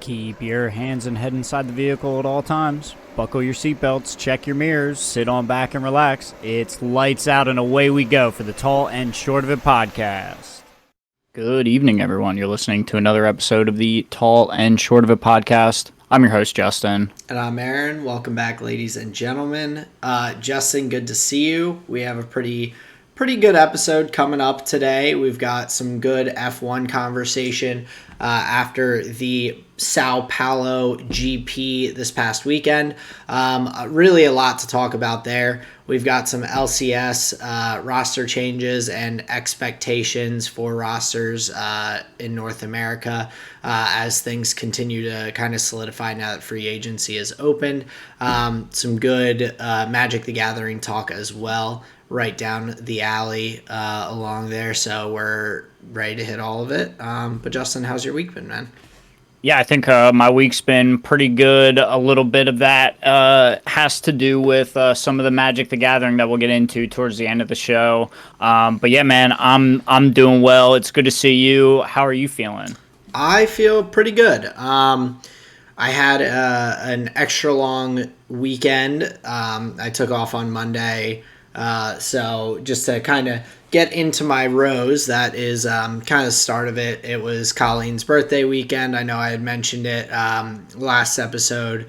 Keep your hands and head inside the vehicle at all times. Buckle your seatbelts, check your mirrors, sit on back and relax. It's lights out and away we go for the Tall and Short of It podcast. Good evening, everyone. You're listening to another episode of the Tall and Short of It podcast. I'm your host, Justin. And I'm Aaron. Welcome back, ladies and gentlemen. Justin, good to see you. We have a pretty good episode coming up today. We've got some good F1 conversation after the Sao Paulo GP this past weekend. Really a lot to talk about there. We've got some LCS roster changes and expectations for rosters in North America as things continue to kind of solidify now that free agency is opened. Some good Magic the Gathering talk as well, right down the alley along there. So we're ready to hit all of it. But Justin, how's your week been, man? Yeah, I think my week's been pretty good. A little bit of that has to do with some of the Magic the Gathering that we'll get into towards the end of the show. But yeah, man, I'm doing well. It's good to see you. How are you feeling? I feel pretty good. I had an extra long weekend. I took off on Monday. So just to kind of get into my rows, that is kind of the start of it. It was Colleen's birthday weekend. I know I had mentioned it last episode.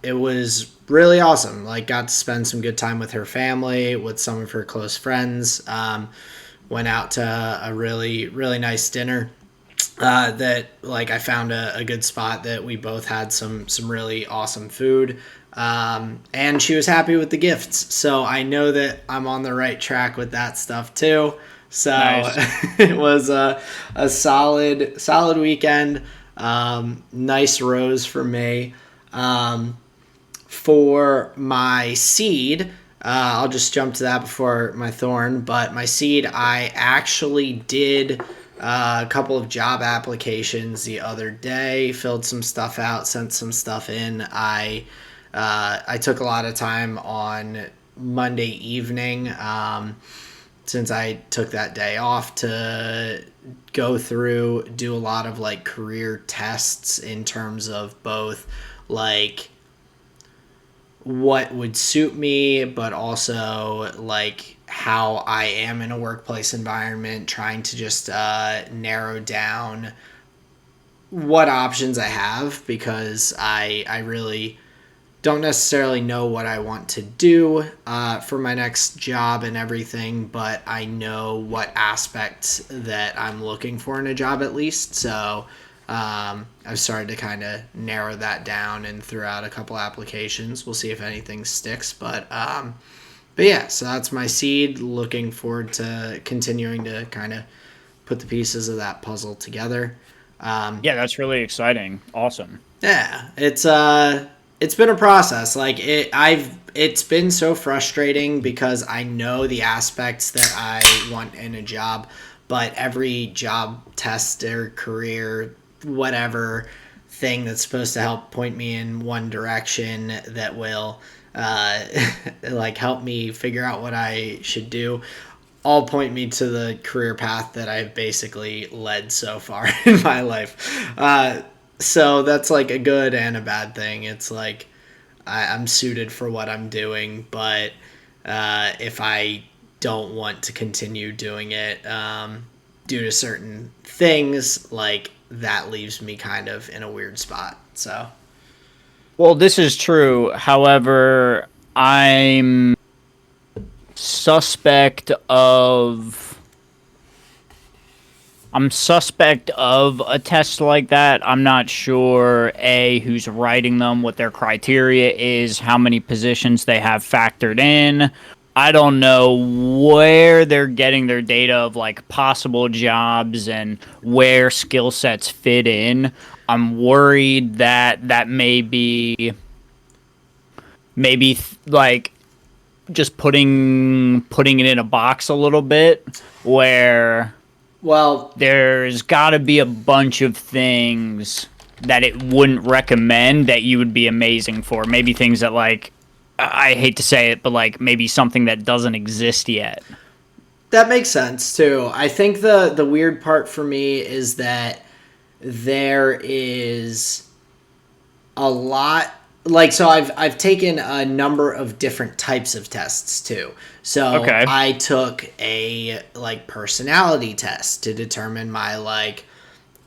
It was really awesome. Like, got to spend some good time with her family, with some of her close friends. Went out to a really, really nice dinner. That like I found a good spot that we both had some really awesome food. And she was happy with the gifts. So I know that I'm on the right track with that stuff too. So nice. It was a solid weekend. Nice rows for me. For my seed, I'll just jump to that before my Thorn, but my seed, I actually did a couple of job applications the other day, filled some stuff out, sent some stuff in. I took a lot of time on Monday evening since I took that day off to go through, do a lot of like career tests in terms of both like what would suit me, but also like how I am in a workplace environment, trying to just narrow down what options I have, because I really don't necessarily know what I want to do for my next job and everything, but I know what aspects that I'm looking for in a job at least. So I've started to kind of narrow that down and threw out a couple applications. We'll see if anything sticks, but yeah, so that's my seed. Looking forward to continuing to kind of put the pieces of that puzzle together. Yeah, that's really exciting. Awesome. Yeah, it's been a process. Like it's been so frustrating because I know the aspects that I want in a job, but every job test or career, whatever thing that's supposed to help point me in one direction that will like help me figure out what I should do, all point me to the career path that I've basically led so far in my life. So that's like a good and a bad thing. It's like I'm suited for what I'm doing, but if I don't want to continue doing it due to certain things, like that leaves me kind of in a weird spot. So, well, this is true. However, I'm suspect of a test like that. I'm not sure, A, who's writing them, what their criteria is, how many positions they have factored in. I don't know where they're getting their data of like possible jobs and where skill sets fit in. I'm worried that maybe like just putting it in a box a little bit where, well, there's got to be a bunch of things that it wouldn't recommend that you would be amazing for. Maybe things that, like, I hate to say it, but like maybe something that doesn't exist yet. That makes sense too. I think the weird part for me is that there is a lot, like, so I've taken a number of different types of tests too. So Okay. I took a like personality test to determine my like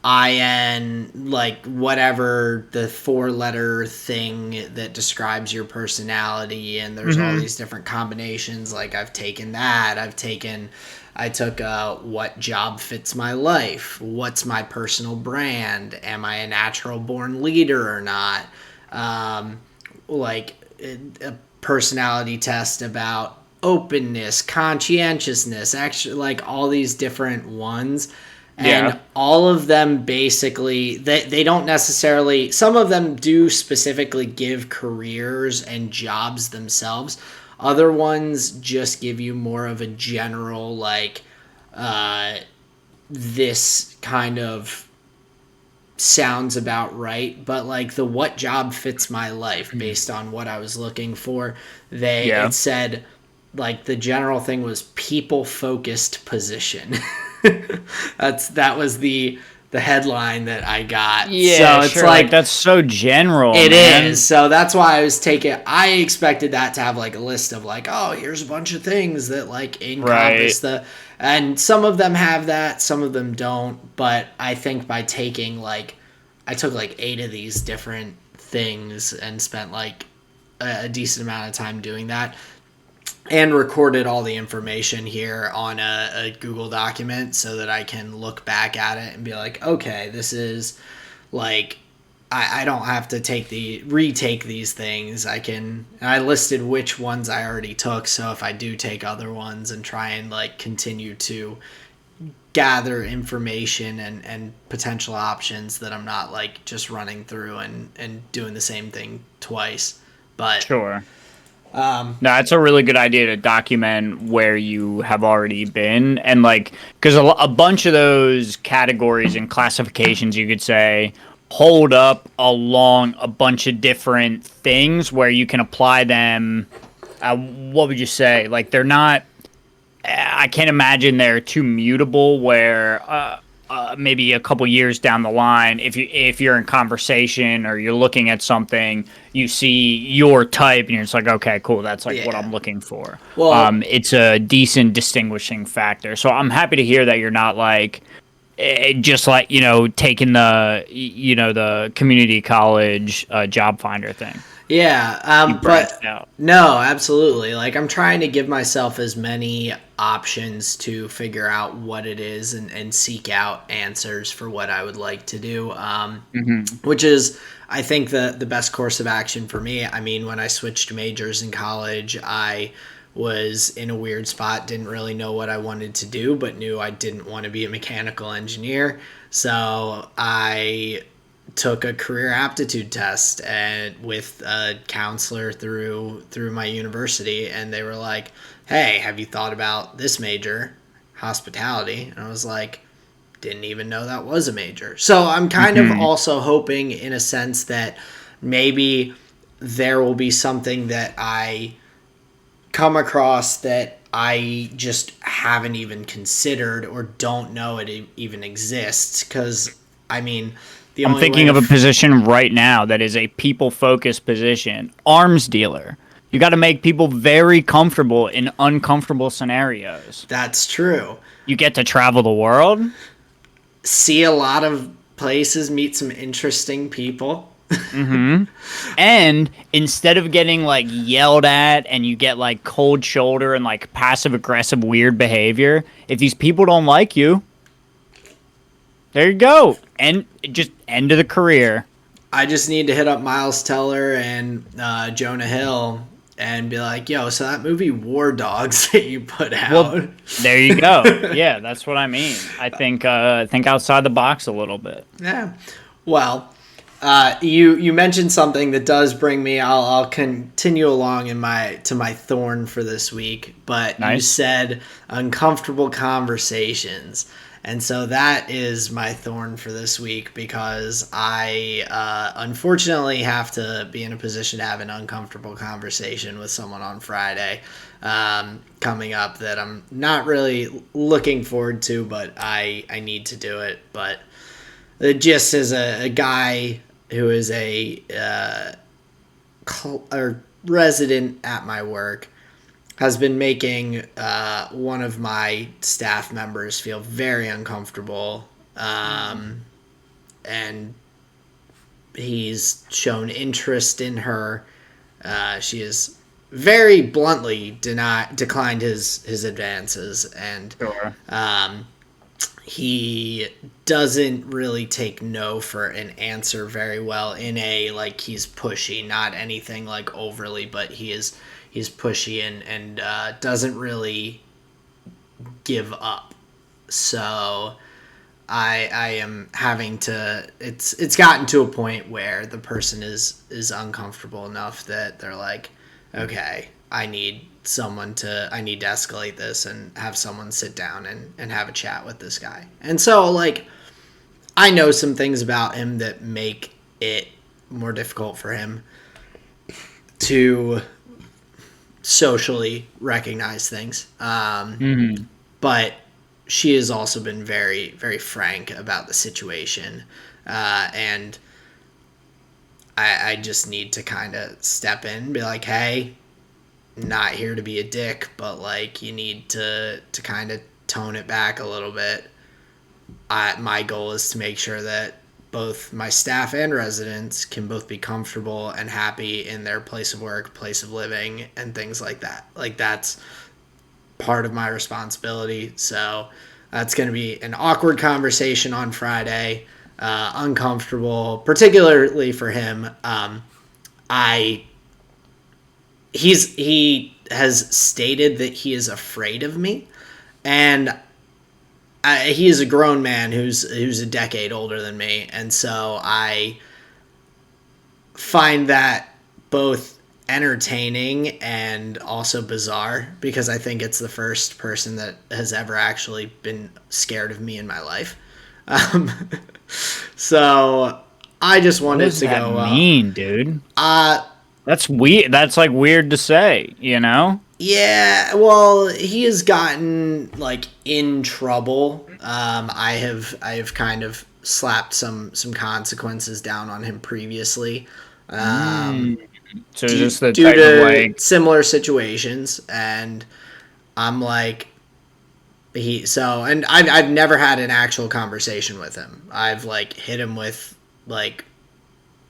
IN, like whatever the 4-letter thing that describes your personality, and there's all these different combinations. Like I've taken that. I took what job fits my life, what's my personal brand, am I a natural born leader or not, like a personality test about openness, conscientiousness, actually, like all these different ones. And Yeah. all of them basically, they don't necessarily, some of them do specifically give careers and jobs themselves. Other ones just give you more of a general, like, this kind of sounds about right, but like the what job fits my life based on what I was looking for, Yeah. it said like the general thing was people focused position. That was the headline that I got. Yeah, So it's sure. Like like that's so general, it man. is. So that's why I expected that to have like a list of like, oh, here's a bunch of things that like Right. encompass and some of them have that, some of them don't. But I think by taking like, I took like 8 of these different things and spent like a decent amount of time doing that, and recorded all the information here on a Google document so that I can look back at it and be like, okay, this is like, I don't have to retake these things. I listed which ones I already took. So if I do take other ones and try and like continue to gather information and potential options, that I'm not like just running through and doing the same thing twice. But Sure. No, it's a really good idea to document where you have already been, and like, because a bunch of those categories and classifications, you could say, hold up along a bunch of different things where you can apply them. What would you say? Like, they're not. I can't imagine they're too mutable. Where maybe a couple years down the line, if you're in conversation or you're looking at something, you see your type, and you're just like, okay, cool, that's like what yeah. I'm looking for. Well, It's a decent distinguishing factor. So I'm happy to hear that you're not like just like taking the community college job finder thing. yeah, You but branched out. no, absolutely. Like I'm trying to give myself as many options to figure out what it is and seek out answers for what I would like to do. Which is, I think, the best course of action for me. I mean, when I switched majors in college, I was in a weird spot, didn't really know what I wanted to do, but knew I didn't want to be a mechanical engineer. So I took a career aptitude test with a counselor through my university, and they were like, hey, have you thought about this major, hospitality? And I was like, didn't even know that was a major. So I'm kind of Hmm. also hoping, in a sense, that maybe there will be something that I come across that I just haven't even considered or don't know it even exists. Because, I mean, the I'm only way thinking to. of a position right now that is a people focused position, arms dealer. You got to make people very comfortable in uncomfortable scenarios. That's true. You get to travel the world. See a lot of places, meet some interesting people. And instead of getting like yelled at and you get like cold shoulder and like passive aggressive weird behavior, if these people don't like you, there you go. And just end of the career. I just need to hit up Miles Teller and Jonah Hill and be like, yo, so that movie War Dogs that you put Well, out. there you go. Yeah, that's what I mean. I think outside the box a little bit. Yeah. Well, you mentioned something that does bring me. I'll continue along in my thorn for this week. But you Nice. said uncomfortable conversations, and so that is my thorn for this week, because I unfortunately have to be in a position to have an uncomfortable conversation with someone on Friday coming up that I'm not really looking forward to, but I need to do it. But Just as a guy who is a resident at my work, has been making one of my staff members feel very uncomfortable, and he's shown interest in her. She has very bluntly declined his advances, and Sure. he doesn't really take no for an answer very well. In a, like, he's pushy, not anything like overly, but he's pushy and doesn't really give up. So I am having to. It's gotten to a point where the person is uncomfortable enough that they're like, okay, I need to escalate this and have someone sit down and have a chat with this guy. And so, like, I know some things about him that make it more difficult for him to socially recognize things. But she has also been very, very frank about the situation. And I just need to kind of step in and be like, hey, not here to be a dick, but, like, you need to kind of tone it back a little bit. My goal is to make sure that both my staff and residents can both be comfortable and happy in their place of work, place of living, and things like that. Like, that's part of my responsibility. So that's going to be an awkward conversation on Friday, uncomfortable, particularly for him. He has stated that he is afraid of me, and he is a grown man who's a decade older than me, and so I find that both entertaining and also bizarre, because I think it's the first person that has ever actually been scared of me in my life. Um, so I just wanted to go. What does that mean, dude? That's weird. That's like weird to say, you know? Yeah, well, he has gotten, like, in trouble. I have kind of slapped some consequences down on him previously. So just the Due type of, to like, similar situations, and I'm like, and I've never had an actual conversation with him. I've, like, hit him with, like,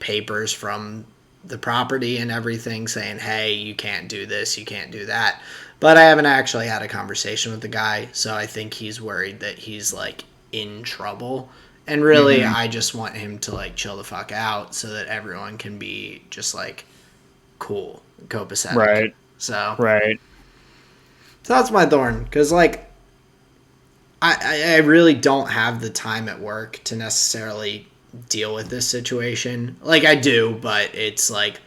papers from the property and everything saying, hey, you can't do this, you can't do that. But I haven't actually had a conversation with the guy, so I think he's worried that he's, like, in trouble. And really, I just want him to, like, chill the fuck out so that everyone can be just, like, cool, copacetic. right, So right. that's my thorn, because, like, I really don't have the time at work to necessarily deal with this situation. Like, I do, but it's, like,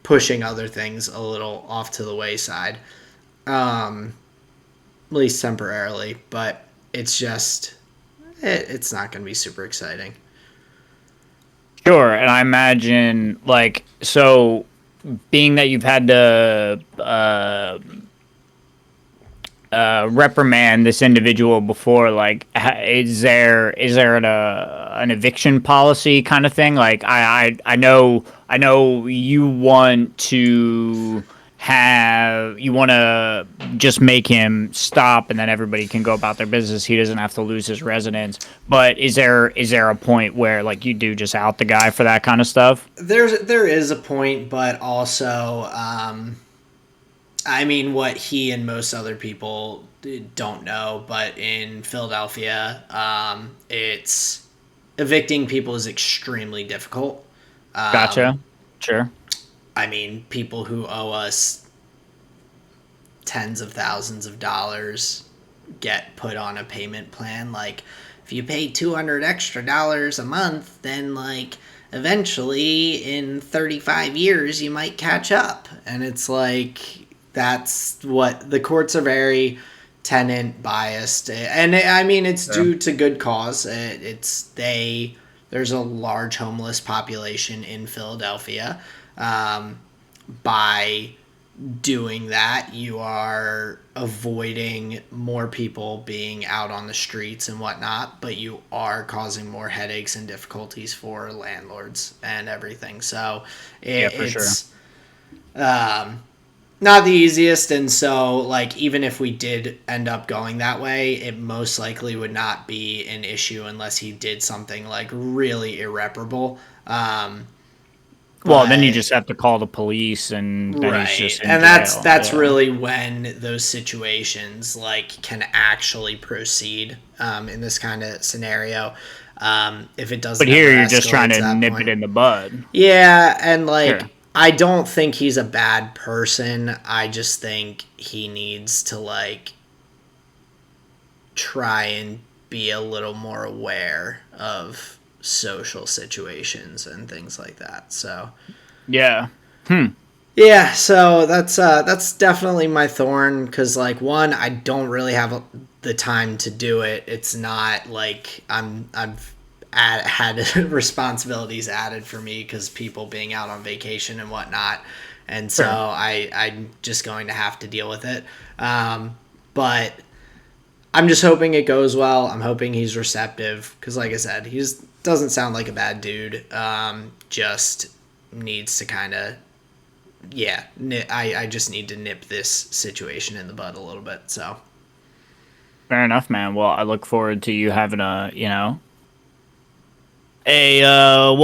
pushing other things a little off to the wayside, at least temporarily. But it's just, it's not going to be super exciting. Sure, and I imagine, like, so being that you've had to reprimand this individual before, like, is there an eviction policy kind of thing? Like, I know you want to just make him stop, and then everybody can go about their business. He doesn't have to lose his residence. But is there a point where, like, you do just out the guy for that kind of stuff? There is a point, but also, I mean, what he and most other people don't know, but in Philadelphia, it's evicting people is extremely difficult. Gotcha. Sure. I mean, people who owe us tens of thousands of dollars get put on a payment plan. Like, if you pay $200 extra a month, then, like, eventually in 35 years you might catch up. And it's like, that's what the courts are very tenant biased, and I mean, it's due to good cause. There's a large homeless population in Philadelphia, by doing that, you are avoiding more people being out on the streets and whatnot, but you are causing more headaches and difficulties for landlords and everything. So Yeah, for sure. it's not the easiest. And so, like, even if we did end up going that way, it most likely would not be an issue unless he did something like really irreparable. Well, then you But just have to call the police, and then he's right, just in and jail. that's Yeah. really when those situations like can actually proceed in this kind of scenario. If it doesn't But ever here you're just escalate trying to to that nip it point. in the bud. Yeah, and like Sure. I don't think he's a bad person. I just think he needs to like try and be a little more aware of social situations and things like that. So Yeah. yeah, so that's definitely my thorn because like one, I don't really have the time to do it. It's not like had responsibilities added for me because people being out on vacation and whatnot, and so Sure. I'm just going to have to deal with it. But I'm just hoping it goes well. I'm hoping he's receptive because, like I said, he's doesn't sound like a bad dude. Just needs to kind of yeah, I just need to nip this situation in the bud a little bit. So Fair enough, man. Well, I look forward to you having what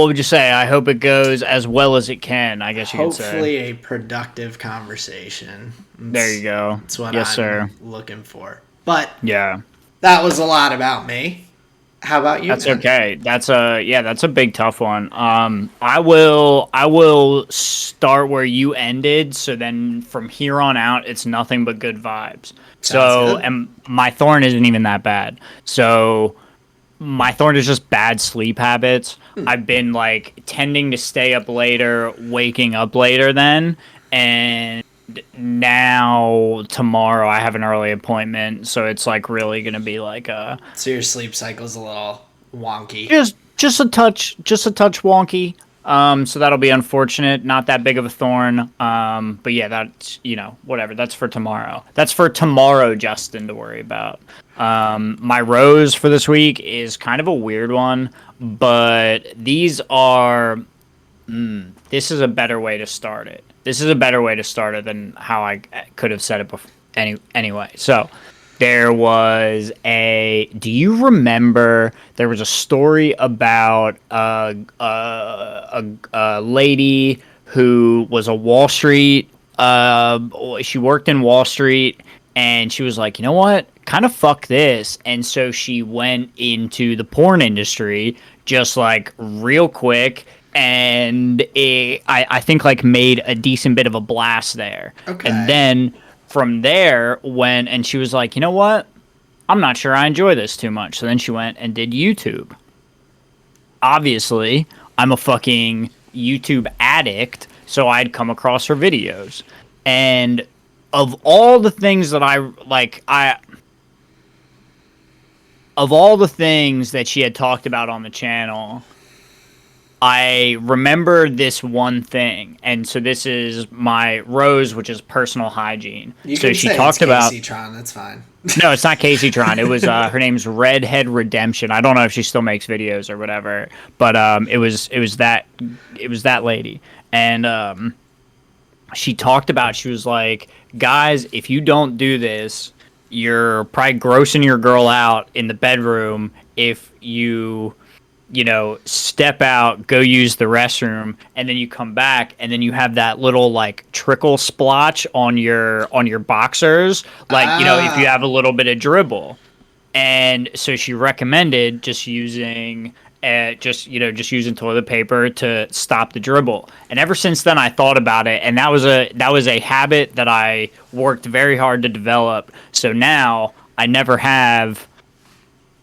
would you say? I hope it goes as well as it can, I guess you could say. hopefully a productive conversation. There you go. That's what Yes, I'm sir. looking for. But Yeah. that was a lot about me. How about you, That's man? okay. That's a big tough one. I will start where you ended, so then from here on out it's nothing but good vibes. Sounds So, good. and my thorn isn't even that bad. So, my thorn is just bad sleep habits. I've been like tending to stay up later, waking up later then, and now tomorrow I have an early appointment, so it's like really gonna be like a So your sleep cycle's a little wonky. just a touch wonky. So that'll be unfortunate. Not that big of a thorn. But yeah, that's whatever. That's for tomorrow. That's for tomorrow, Justin, to worry about. My rose for this week is kind of a weird one, but these are. This is a better way to start it. This is a better way to start it than how I could have said it before. Anyway, so there was a. Do you remember there was a story about a lady who was a Wall Street. She worked in Wall Street, and she was like, you know what? Kind of fuck this. And so she went into the porn industry just like real quick, and I think like made a decent bit of a blast there. And Okay. then from there went and she was like, you know what? I'm not sure I enjoy this too much. So then she went and did YouTube. Obviously, I'm a fucking YouTube addict, so I'd come across her videos. And of all the things that I like, of all the things that she had talked about on the channel, I remember this one thing. And so this is my rose, which is personal hygiene. You So can she say it's talked about. Casey Tron. That's fine. No, it's not Casey Tron. It was her name's Redhead Redemption. I don't know if she still makes videos or whatever, but it was that lady, and she talked about, she was like, guys, if you don't do this, you're probably grossing your girl out in the bedroom if you step out, go use the restroom, and then you come back, and then you have that little like trickle splotch on your boxers, like if you have Ah, a little bit of dribble. And so she recommended just using just using toilet paper to stop the dribble. And ever since then I thought about it, and that was a habit that I worked very hard to develop. So now I never have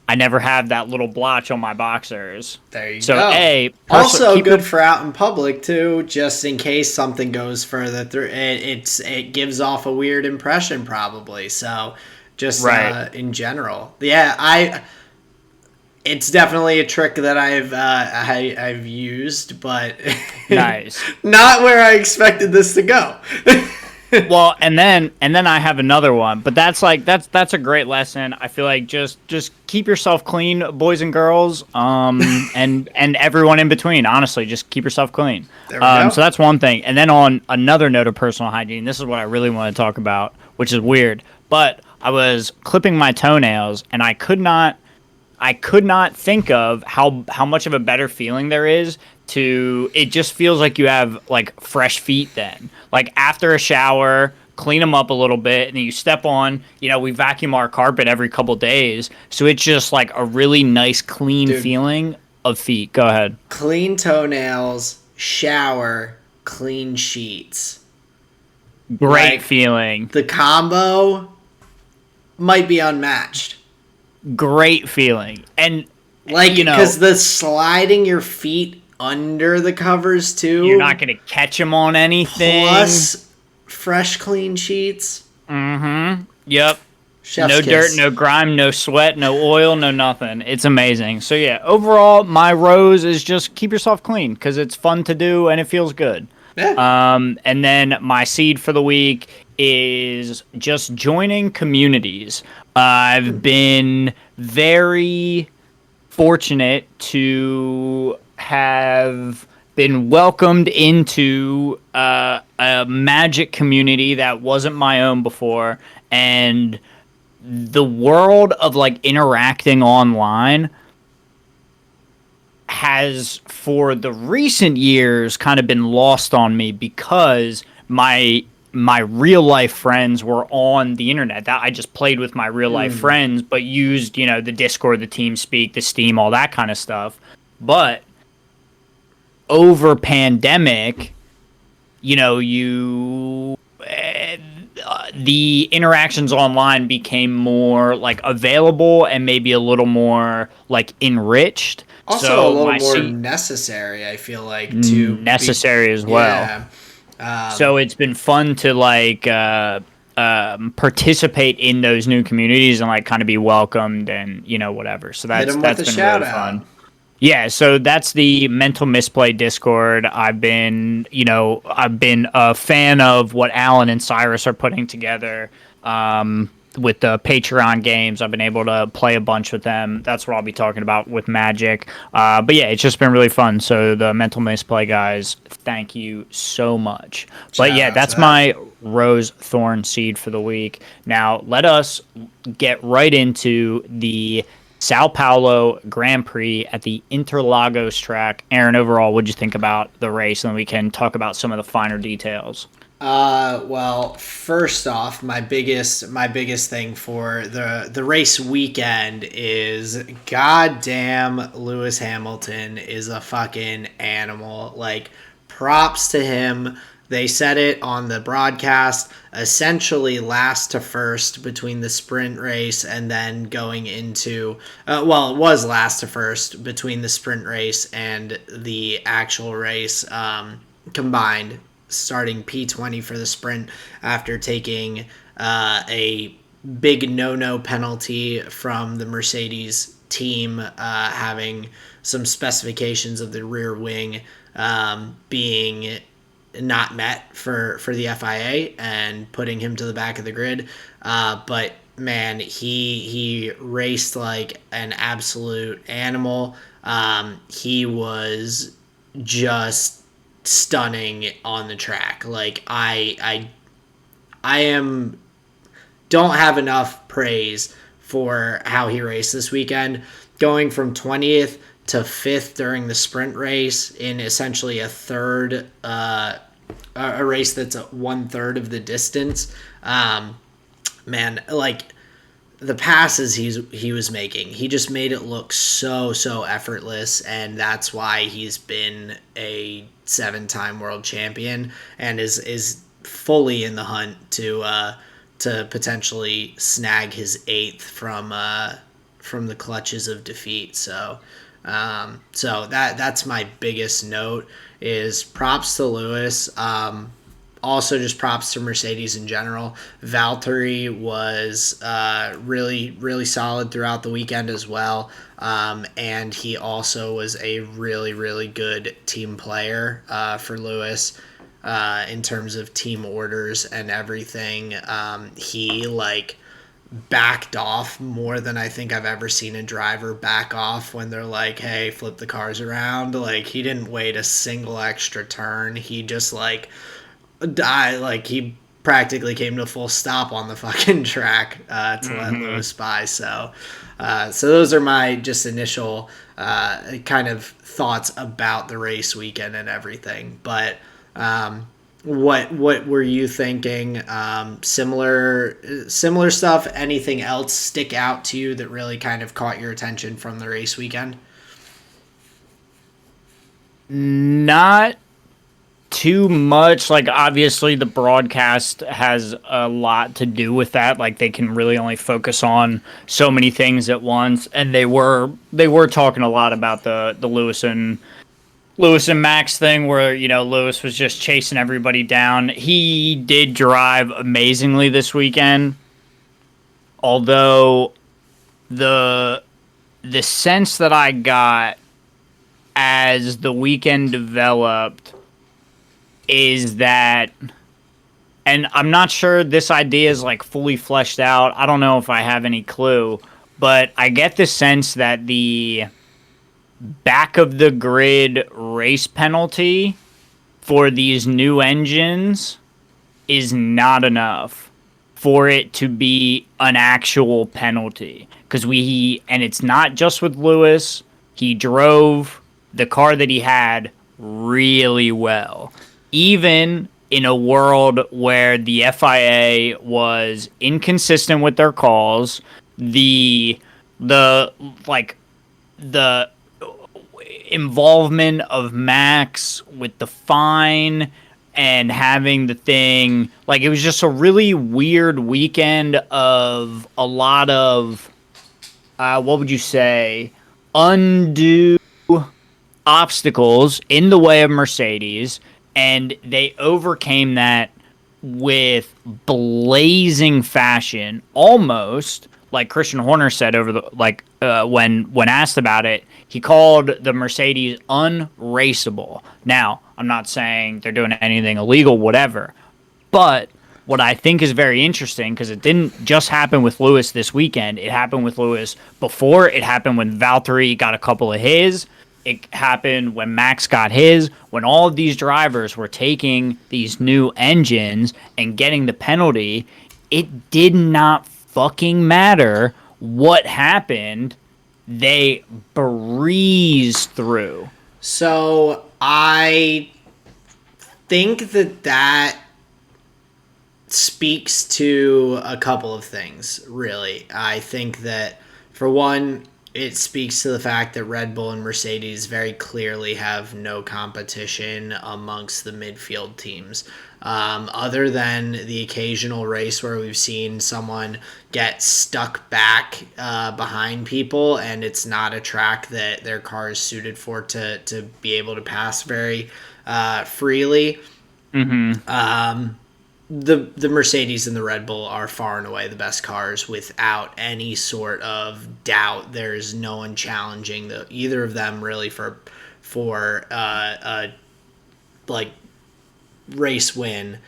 that little blotch on my boxers. there you So go. Also keep good it. for out in public too, just in case something goes further through. It gives off a weird impression probably. So just Right. in general, yeah, it's definitely a trick that I've used, but Nice. not where I expected this to go. Well, and then I have another one, but that's a great lesson. I feel like just keep yourself clean, boys and girls, and everyone in between. Honestly, just keep yourself clean. There we go. So that's one thing. And then on another note of personal hygiene, this is what I really want to talk about, which is weird. But I was clipping my toenails, and I could not think of how much of a better feeling there is to it just feels like you have like fresh feet then. Like after a shower, clean them up a little bit and then you step on, we vacuum our carpet every couple days, so it's just like a really nice clean Dude, feeling of feet. Go ahead. clean toenails, shower, clean sheets. Great Like, feeling. the combo might be unmatched. Great feeling. And Like, because the sliding your feet under the covers too. you're not going to catch them on anything. Plus fresh, clean sheets. Yep. Chef's No kiss. dirt, no grime, no sweat, no oil, no nothing. It's amazing. So yeah, overall, my rose is just keep yourself clean because it's fun to do and it feels good. Yeah. And then my seed for the week is just joining communities. I've been very fortunate to have been welcomed into a Magic community that wasn't my own before, and the world of like interacting online has for the recent years kind of been lost on me because my real life friends were on the internet. That I just played with my real life friends, but used, the Discord, the TeamSpeak, the Steam, all that kind of stuff. But over pandemic, the interactions online became more like available and maybe a little more like enriched. Also, So a little my more seat necessary, I feel like, to be. necessary as well. Yeah. So it's been fun to like participate in those new communities and like kind of be welcomed and whatever. So Hit that's them with that's a been shout really out. fun. Yeah, so that's the Mental Misplay Discord. I've been a fan of what Alan and Cyrus are putting together with the Patreon games. I've been able to play a bunch with them. That's what I'll be talking about with Magic. But yeah, it's just been really fun. So the Mental Misplay guys, thank you so much. But Shout yeah, out to that's them. my Rose Thorn seed for the week. Now let us get right into the Sao Paulo Grand Prix at the Interlagos track. Aaron, overall, what did you think about the race? And then we can talk about some of the finer details. Well, first off, my biggest thing for the race weekend is goddamn Lewis Hamilton is a fucking animal. Like, props to him. They said it on the broadcast, essentially last to first between the sprint race and then going into, well, it was last to first between the sprint race and the actual race combined, starting P20 for the sprint after taking a big no penalty from the Mercedes team, having some specifications of the rear wing being not met for the FIA and putting him to the back of the grid. But man, he raced like an absolute animal. He was just stunning on the track. Like, I am don't have enough praise for how he raced this weekend, going from 20th to 5th during the sprint race in essentially a race that's 1/3 of the distance. Man, like, the passes he was making, he just made it look so effortless, and that's why he's been a 7-time world champion and is fully in the hunt to potentially snag his 8th from the clutches of defeat. So that's my biggest note, is props to Lewis. Also, just props to Mercedes in general. Valtteri was really solid throughout the weekend as well. And he also was a really good team player for Lewis. in terms of team orders and everything. He like backed off more than I think I've ever seen a driver back off when they're like, hey, flip the cars around. Like, he didn't wait a single extra turn. He just like he practically came to a full stop on the fucking track to let Lewis by. So those are my just initial kind of thoughts about the race weekend and everything. But what were you thinking? Similar stuff. Anything else stick out to you that really kind of caught your attention from the race weekend? Not too much. Like, obviously the broadcast has a lot to do with that. Like, they can really only focus on so many things at once, and they were talking a lot about the Lewis and Max thing, where, you know, Lewis was just chasing everybody down. He did drive amazingly this weekend, although the sense that I got as the weekend developed is that, and I'm not sure this idea is like fully fleshed out. I don't know if I have any clue, but I get the sense that the back of the grid race penalty for these new engines is not enough for it to be an actual penalty. Because and it's not just with Lewis, he drove the car that he had really well. Even in a world where the FIA was inconsistent with their calls, the involvement of Max with the fine and having the thing, like, it was just a really weird weekend of a lot of what would you say, undue obstacles in the way of Mercedes, and they overcame that with blazing fashion, almost like Christian Horner said over the when asked about it. He called the Mercedes unraceable. Now, I'm not saying they're doing anything illegal, whatever, but what I think is very interesting, because it didn't just happen with Lewis this weekend. It happened with Lewis before. It happened when Valtteri got a couple of his. It happened when Max got his. When all of these drivers were taking these new engines and getting the penalty, it did not fucking matter what happened. They breezed through. So I think that speaks to a couple of things, really. I think that, for one, it speaks to the fact that Red Bull and Mercedes very clearly have no competition amongst the midfield teams. Other than the occasional race where we've seen someone get stuck back behind people, and it's not a track that their car is suited for to be able to pass very freely. The Mercedes and the Red Bull are far and away the best cars without any sort of doubt. There's no one challenging either of them really for like race win,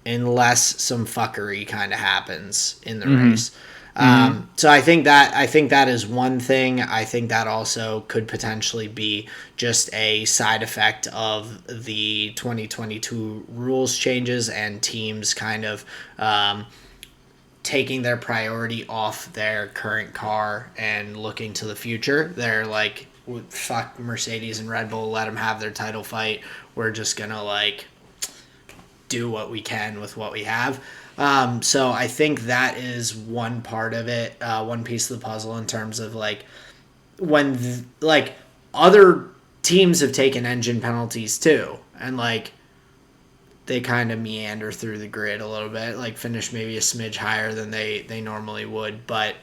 unless some fuckery kind of happens in the race. So I think that is one thing. I think that also could potentially be just a side effect of the 2022 rules changes and teams kind of taking their priority off their current car and looking to the future. They're like, fuck Mercedes and Red Bull, let them have their title fight. We're just gonna like do what we can with what we have. So I think that is one part of it, one piece of the puzzle in terms of like when like other teams have taken engine penalties too, and like they kind of meander through the grid a little bit, like finish maybe a smidge higher than they normally would, but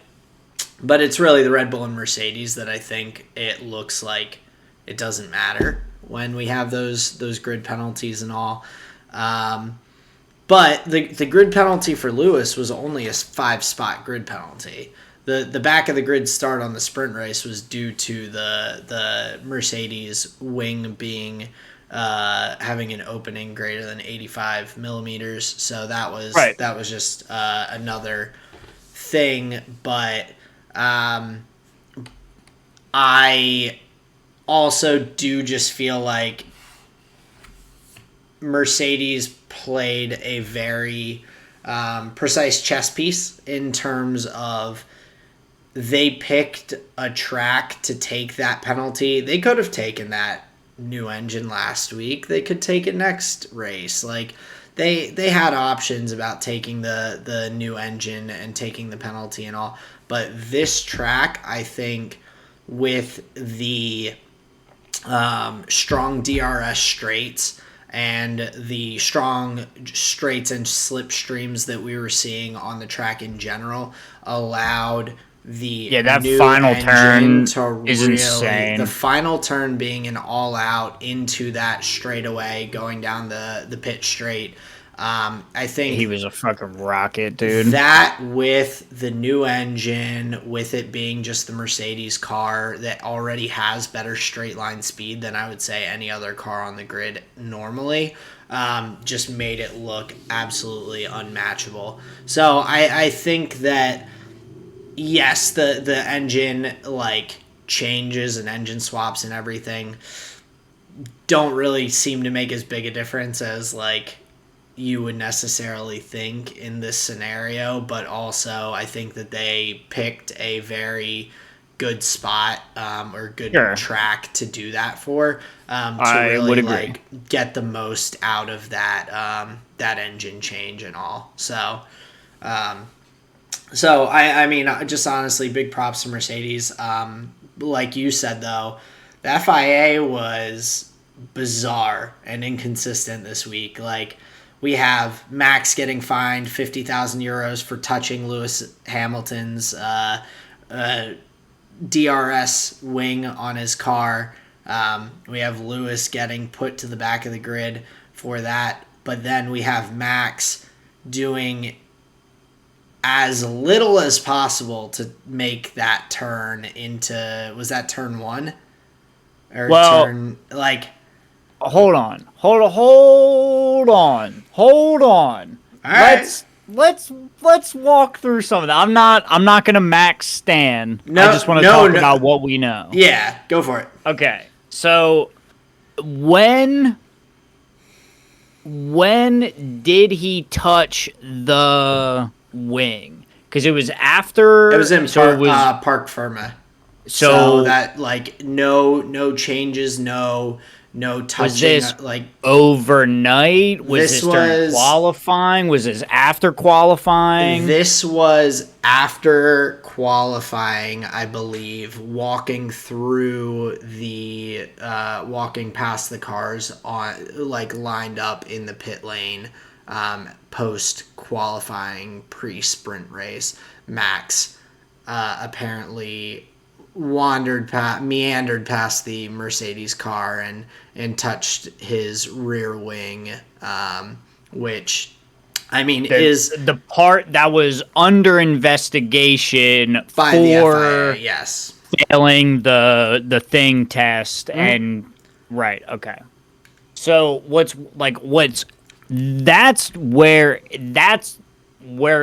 it's really the Red Bull and Mercedes that I think it looks like it doesn't matter when we have those grid penalties and all. But the grid penalty for Lewis was only a 5-spot grid penalty. The back of the grid start on the sprint race was due to the Mercedes wing being having an opening greater than 85 millimeters. So that Right. was just another thing. But I also do just feel like Mercedes played a very precise chess piece in terms of they picked a track to take that penalty. They could have taken that new engine last week. They could take it next race. Like they had options about taking the new engine and taking the penalty and all. But this track, I think, with the strong DRS straights and the strong straights and slipstreams that we were seeing on the track in general allowed the that new final engine turn to is really, insane. the final turn being an all out into that straightaway going down the pit straight. I think He was a fucking rocket, dude. that with the new engine, with it being just the Mercedes car that already has better straight line speed than I would say any other car on the grid normally, just made it look absolutely unmatchable. So I think that yes, the engine like changes and engine swaps and everything don't really seem to make as big a difference as like you would necessarily think in this scenario, but also I think that they picked a very good spot or good track to do that for to really like get the most out of that that engine change and all. So I mean, just honestly, big props to Mercedes. Like you said, though, the FIA was bizarre and inconsistent this week. Like, we have Max getting fined 50,000 euros for touching Lewis Hamilton's DRS wing on his car. We have Lewis getting put to the back of the grid for that. But then we have Max doing as little as possible to make that turn into, was that turn one? Or turn, like... Hold on. Hold on. All right. Let's walk through some of that. I'm not gonna max Stan. I just want to talk about what we know. Yeah, go for it. Okay. So when did he touch the wing? Because it was after. It was in Parc Ferme. So that like no changes, no touching. Was this like overnight? Was this during qualifying? Was this after qualifying? This was after qualifying, I believe. Walking through the walking past the cars on like lined up in the pit lane. Post qualifying pre-sprint race, Max apparently meandered past the Mercedes car and touched his rear wing, which I mean is the part that was under investigation by for the FIA, yes, failing the thing test and right, okay. So that's where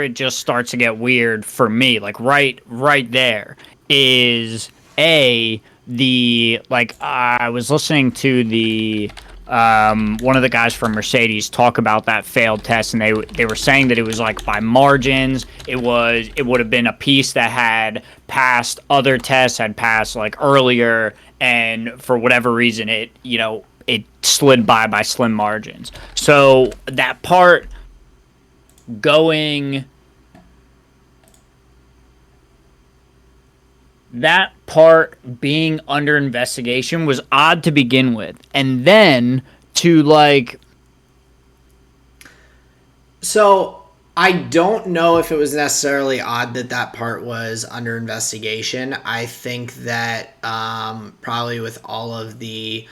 it just starts to get weird for me. Like right there is I was listening to the one of the guys from Mercedes talk about that failed test, and they were saying that it was like by margins. It would have been a piece that had passed other tests, had passed like earlier, and for whatever reason it slid by slim margins. So that part being under investigation was odd to begin with. And then to like... So I don't know if it was necessarily odd that part was under investigation. I think that probably with all of the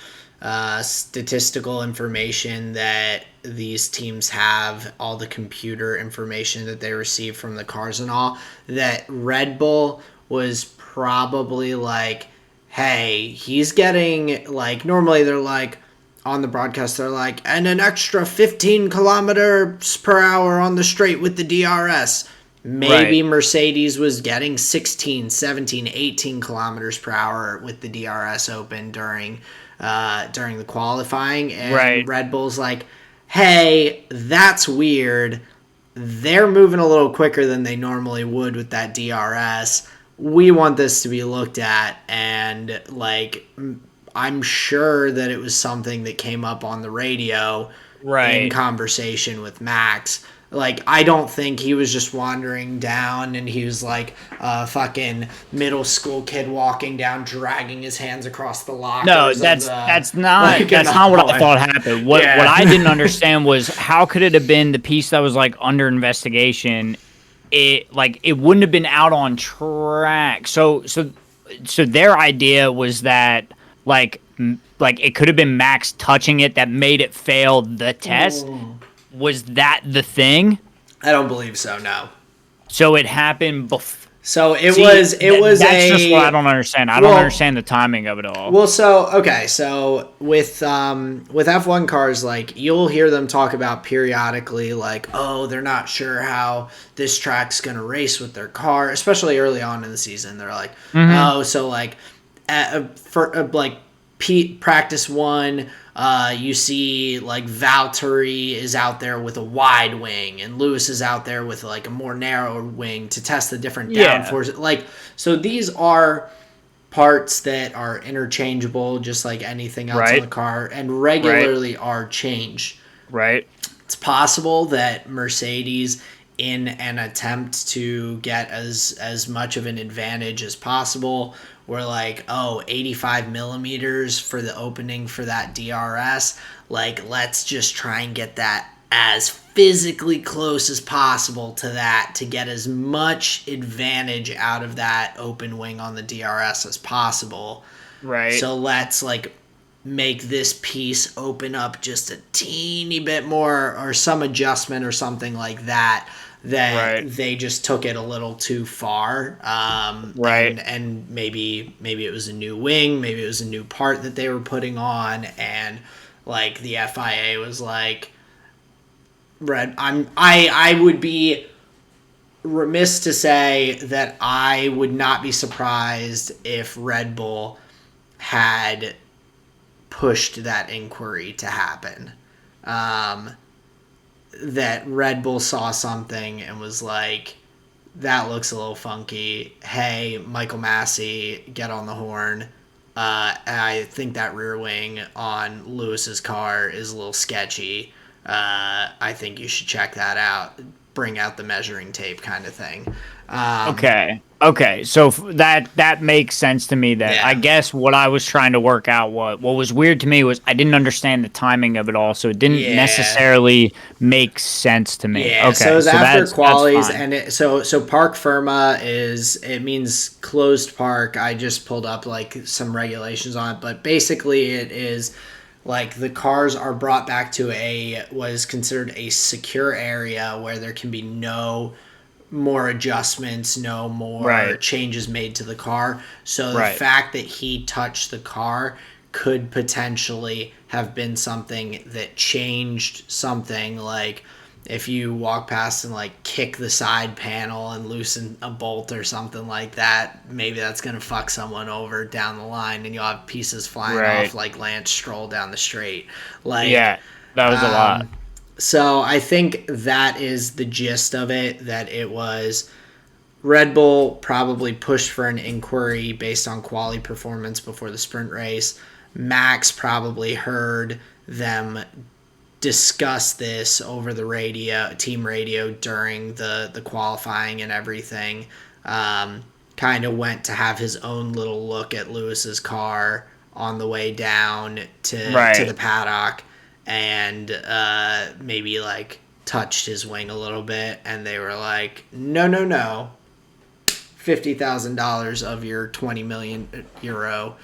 statistical information that these teams have, all the computer information that they receive from the cars and all, that Red Bull was probably like, hey, he's getting like, normally they're like, on the broadcast, they're like, and an extra 15 kilometers per hour on the straight with the DRS. Maybe Mercedes was getting 16, 17, 18 kilometers per hour with the DRS open during the qualifying. And Red Bull's like, hey, that's weird. They're moving a little quicker than they normally would with that DRS. We want this to be looked at. And, like, I'm sure that it was something that came up on the radio in conversation with Max. Like, I don't think he was just wandering down and he was like a fucking middle school kid walking down, dragging his hands across the lockers. No, that's not what I thought happened. What I didn't understand was how could it have been the piece that was like under investigation? It wouldn't have been out on track. So their idea was that like it could have been Max touching it that made it fail the test. Was that the thing? I don't believe so, no. So it happened before. So it was that's just what I don't understand. I don't understand the timing of it all. Well, so with F1 cars, like you'll hear them talk about periodically, like, oh, they're not sure how this track's gonna race with their car, especially early on in the season. They're like, oh, so like practice one, you see like Valtteri is out there with a wide wing and Lewis is out there with like a more narrow wing to test the different downforce. Like, so these are parts that are interchangeable just like anything else on the car and regularly are changed. Right. It's possible that Mercedes, in an attempt to get as much of an advantage as possible, we're like, 85 millimeters for the opening for that DRS. Like, let's just try and get that as physically close as possible to that to get as much advantage out of that open wing on the DRS as possible. Right. So let's, like, make this piece open up just a teeny bit more or some adjustment or something like that. They just took it a little too far. And maybe it was a new wing, maybe it was a new part that they were putting on, and like the FIA was like, I would be remiss to say that I would not be surprised if Red Bull had pushed that inquiry to happen. That Red Bull saw something and was like, that looks a little funky. Hey, Michael Massey, get on the horn. I think that rear wing on Lewis's car is a little sketchy. I think you should check that out. Bring out the measuring tape kind of thing. Okay. So that makes sense to me. That I guess what I was trying to work out, what was weird to me was I didn't understand the timing of it all, so it didn't necessarily make sense to me. Yeah. Okay. So it was after qualies, and so park firma it means closed park. I just pulled up like some regulations on it, but basically it is like the cars are brought back to what is considered a secure area where there can be no more adjustments, no more changes made to the car. So the fact that he touched the car could potentially have been something that changed something. Like if you walk past and like kick the side panel and loosen a bolt or something like that, maybe that's going to fuck someone over down the line and you'll have pieces flying off like Lance Stroll down the straight. Like, that was a lot. So I think that is the gist of it, that it was Red Bull probably pushed for an inquiry based on quality performance before the sprint race. Max probably heard them discuss this over the team radio during the qualifying and everything. Kind of went to have his own little look at Lewis's car on the way down to the paddock. And maybe like touched his wing a little bit, and they were like, no, $50,000 of your 20 million euro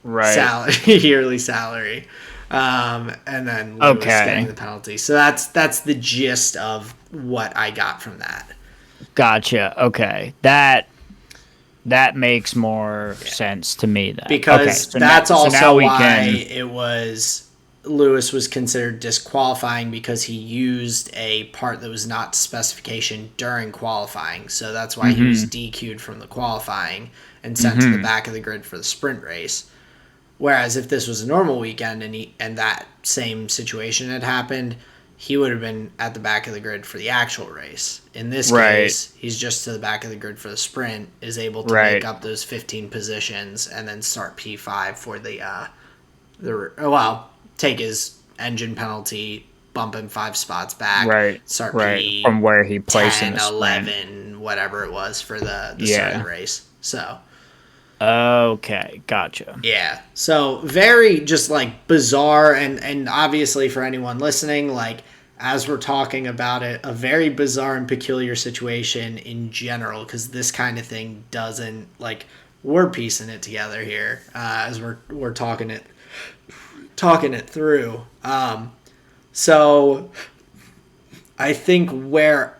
yearly salary, and then Lewis getting the penalty. So that's the gist of what I got from that. Gotcha. Okay, that makes more sense to me then, because that's also why it was Lewis was considered disqualifying because he used a part that was not specification during qualifying. So that's why he was DQ'd from the qualifying and sent to the back of the grid for the sprint race. Whereas if this was a normal weekend and that same situation had happened, he would have been at the back of the grid for the actual race. In this case, he's just to the back of the grid for the sprint, is able to make up those 15 positions and then start P5 for take his engine penalty, bump him 5 spots back, start P from where he placed 10, in the 11, whatever it was for the start of the race. So... Okay, gotcha. Yeah, so very just like bizarre, and obviously for anyone listening, like as we're talking about it, a very bizarre and peculiar situation in general, because this kind of thing doesn't, like, we're piecing it together here as we're talking it through. So I think where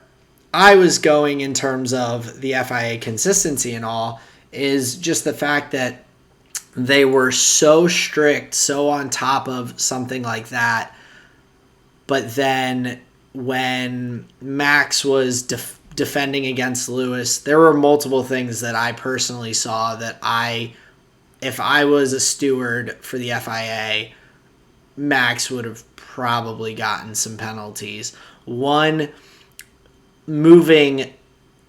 I was going in terms of the FIA consistency and all is just the fact that they were so strict, so on top of something like that. But then when Max was defending against Lewis, there were multiple things that I personally saw that if I was a steward for the FIA, Max would have probably gotten some penalties. One, moving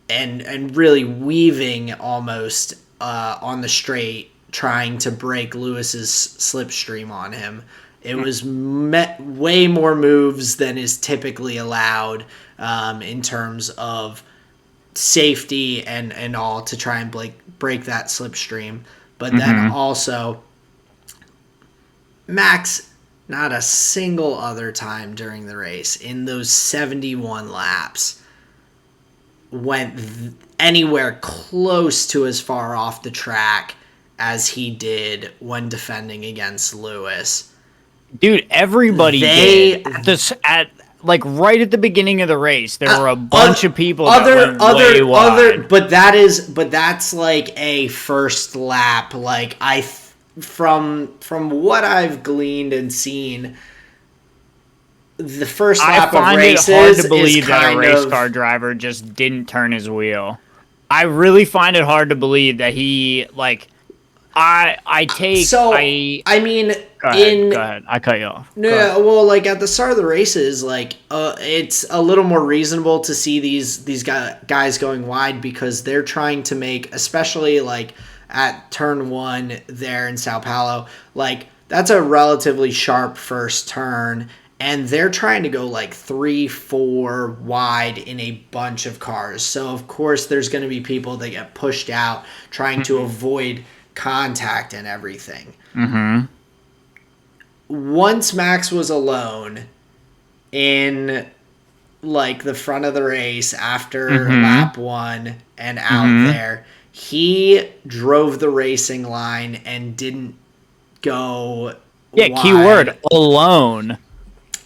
and really weaving almost on the straight, trying to break Lewis's slipstream on him. It was way more moves than is typically allowed in terms of safety and all to try and break that slipstream. But then also, Max, not a single other time during the race in those 71 laps, went anywhere close to as far off the track as he did when defending against Lewis. Dude, everybody did. Right at the beginning of the race, there were a bunch of people that went way wide. But that's like a first lap. Like from what I've gleaned and seen, the first lap of races I find it hard to believe that a race car driver just didn't turn his wheel. I really find it hard to believe that he, like, I mean, go ahead. I cut you off. No, well, like at the start of the races, like it's a little more reasonable to see these guys going wide because they're trying to make, especially like at turn 1 there in Sao Paulo, like that's a relatively sharp first turn. And they're trying to go like 3-4 wide in a bunch of cars. So, of course, there's going to be people that get pushed out trying to avoid contact and everything. Once Max was alone in like the front of the race after lap 1 and out there, he drove the racing line and didn't go wide. Keyword, alone.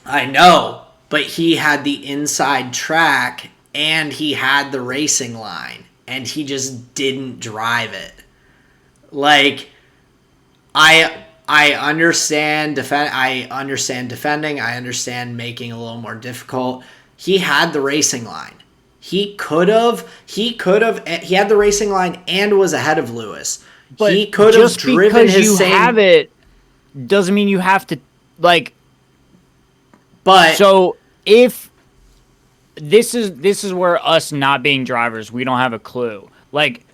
I know, but he had the inside track and he had the racing line and he just didn't drive it. Like, I understand I understand defending. I understand making it a little more difficult. He had the racing line. He had the racing line and was ahead of Lewis. But he could have driven his you have it doesn't mean you have to, like. But so if this is where us not being drivers, we don't have a clue. Like,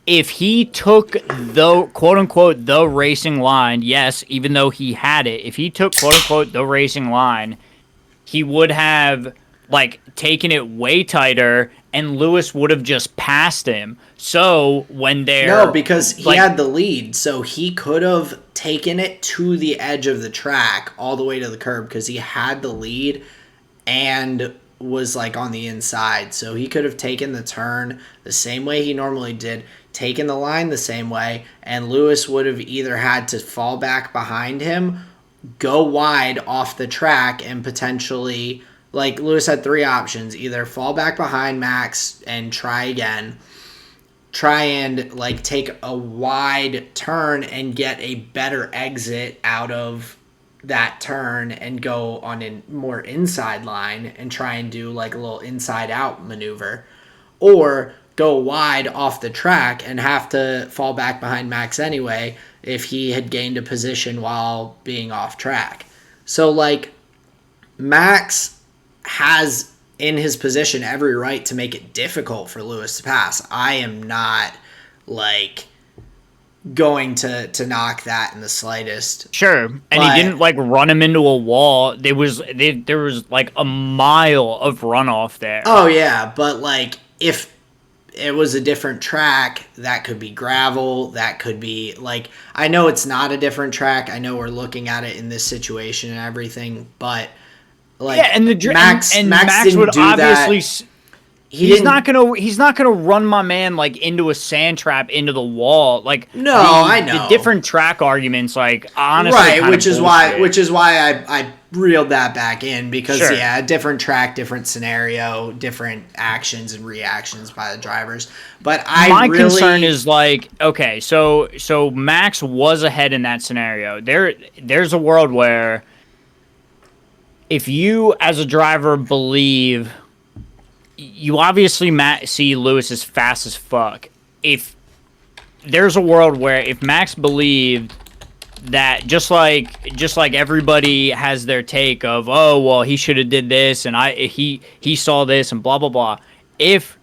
if he took the quote unquote the racing line, yes, even though he had it, if he took quote unquote the racing line, he would have like taken it way tighter and Lewis would have just passed him. So when they're... No, because he had the lead, so he could have taken it to the edge of the track all the way to the curb because he had the lead and was like on the inside. So he could have taken the turn the same way he normally did, taken the line the same way, and Lewis would have either had to fall back behind him, go wide off the track, and potentially... Like, Lewis had 3 options. Either fall back behind Max and try again. Try and, like, take a wide turn and get a better exit out of that turn and go on a more inside line and try and do like a little inside out maneuver, or go wide off the track and have to fall back behind Max anyway if he had gained a position while being off track. So like Max has in his position every right to make it difficult for Lewis to pass. I am not like going to knock that in the slightest. Sure, and he didn't like run him into a wall. There was like a mile of runoff there. Oh yeah, but like if it was a different track, that could be gravel, that could be like, I know it's not a different track. I know we're looking at it in this situation and everything, but like yeah, and Max would obviously that. He's not gonna run my man like into a sand trap into the wall. Like no, I know the different track arguments. Like honestly, right, which is why I reeled that back in because yeah, different track, different scenario, different actions and reactions by the drivers. But my concern is like, okay, so Max was ahead in that scenario. There's a world where if you as a driver believe. You obviously see Lewis as fast as fuck. If there's a world where if Max believed that just like everybody has their take of, oh well, he should have did this and he saw this and blah blah blah. If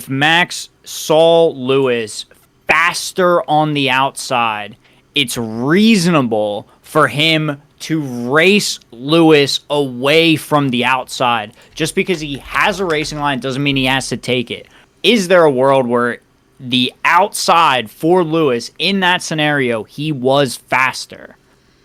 Max saw Lewis faster on the outside, it's reasonable for him to race Lewis away from the outside. Just because he has a racing line doesn't mean he has to take it. Is there a world where the outside for Lewis, in that scenario, he was faster?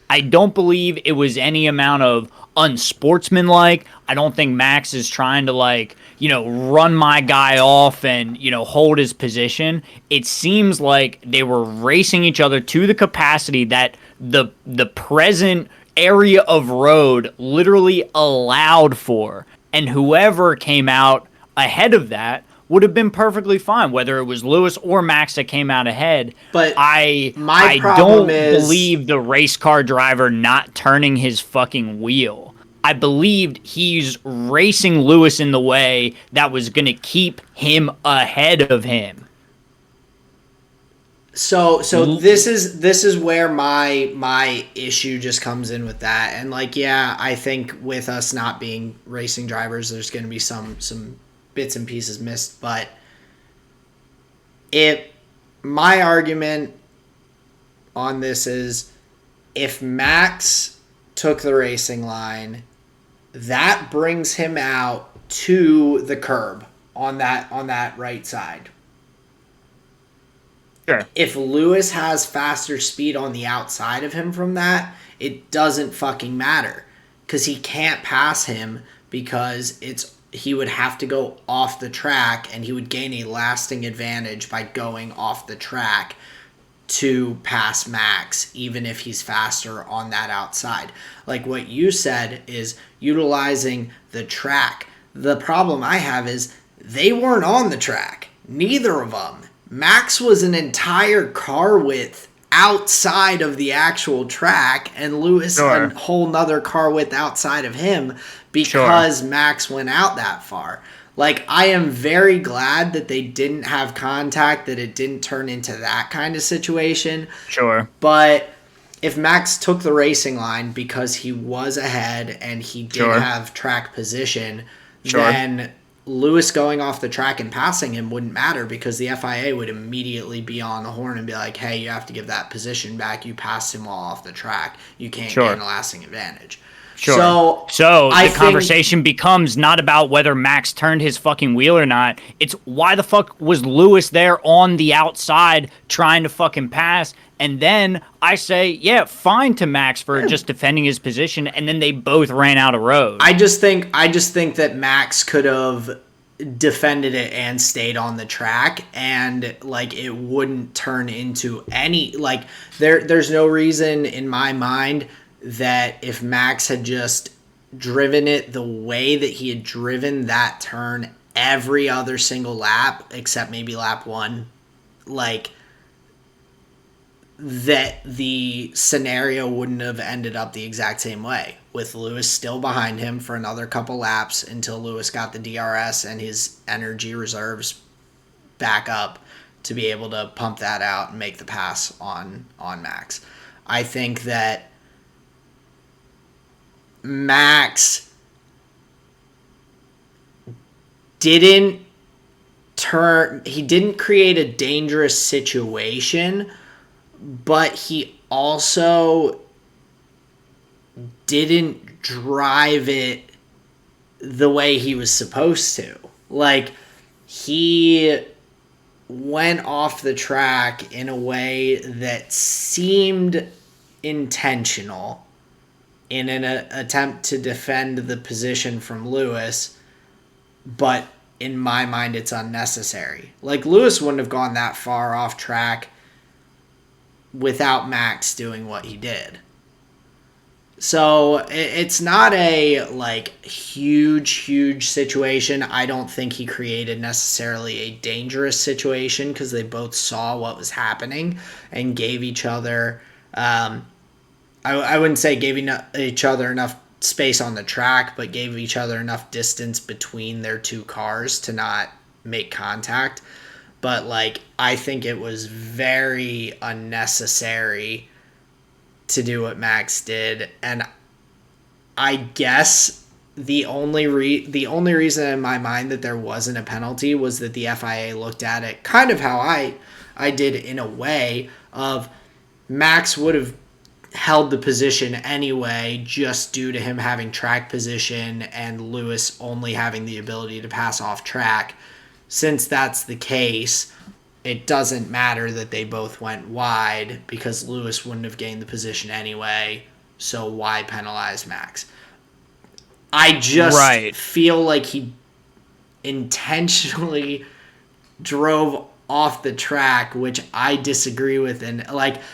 I don't believe it was any amount of unsportsmanlike. I don't think Max is trying to run my guy off and, hold his position. It seems like they were racing each other to the capacity that the present area of road literally allowed for, and whoever came out ahead of that would have been perfectly fine, whether it was Lewis or Max that came out ahead. But I don't believe the race car driver not turning his fucking wheel. I believed he's racing Lewis in the way that was going to keep him ahead of him. So this is where my issue just comes in with that. And like, yeah, I think with us not being racing drivers, there's going to be some bits and pieces missed. But my argument on this is if Max took the racing line, that brings him out to the curb on that right side. Sure. If Lewis has faster speed on the outside of him from that, it doesn't fucking matter because he can't pass him because he would have to go off the track and he would gain a lasting advantage by going off the track to pass Max, even if he's faster on that outside. Like what you said is utilizing the track. The problem I have is they weren't on the track. Neither of them. Max was an entire car width outside of the actual track, and Lewis a whole nother car width outside of him because Max went out that far. Like, I am very glad that they didn't have contact, that it didn't turn into that kind of situation. Sure. But if Max took the racing line because he was ahead and he did have track position, then Lewis going off the track and passing him wouldn't matter because the FIA would immediately be on the horn and be like, hey, you have to give that position back. You passed him while off the track. You can't gain a lasting advantage. Sure. So the conversation becomes not about whether Max turned his fucking wheel or not. It's why the fuck was Lewis there on the outside trying to fucking pass? And then I say, yeah, fine to Max for just defending his position, and then they both ran out of road. I just think that Max could have defended it and stayed on the track, and like it wouldn't turn into any there's no reason in my mind that if Max had just driven it the way that he had driven that turn every other single lap except maybe lap one, like that the scenario wouldn't have ended up the exact same way, with Lewis still behind him for another couple laps until Lewis got the DRS and his energy reserves back up to be able to pump that out and make the pass on Max. I think that Max didn't create a dangerous situation, but he also didn't drive it the way he was supposed to. Like, he went off the track in a way that seemed intentional in an attempt to defend the position from Lewis, but in my mind it's unnecessary. Like, Lewis wouldn't have gone that far off track without Max doing what he did. So it's not a huge situation. I don't think he created necessarily a dangerous situation because they both saw what was happening and gave each other I wouldn't say gave each other enough space on the track, but gave each other enough distance between their two cars to not make contact. But I think it was very unnecessary to do what Max did, and I guess the only reason in my mind that there wasn't a penalty was that the FIA looked at it kind of how I did, in a way of Max would have held the position anyway just due to him having track position and Lewis only having the ability to pass off track. Since that's the case, it doesn't matter that they both went wide because Lewis wouldn't have gained the position anyway, so why penalize Max? I just feel like he intentionally drove off the track, which I disagree with. And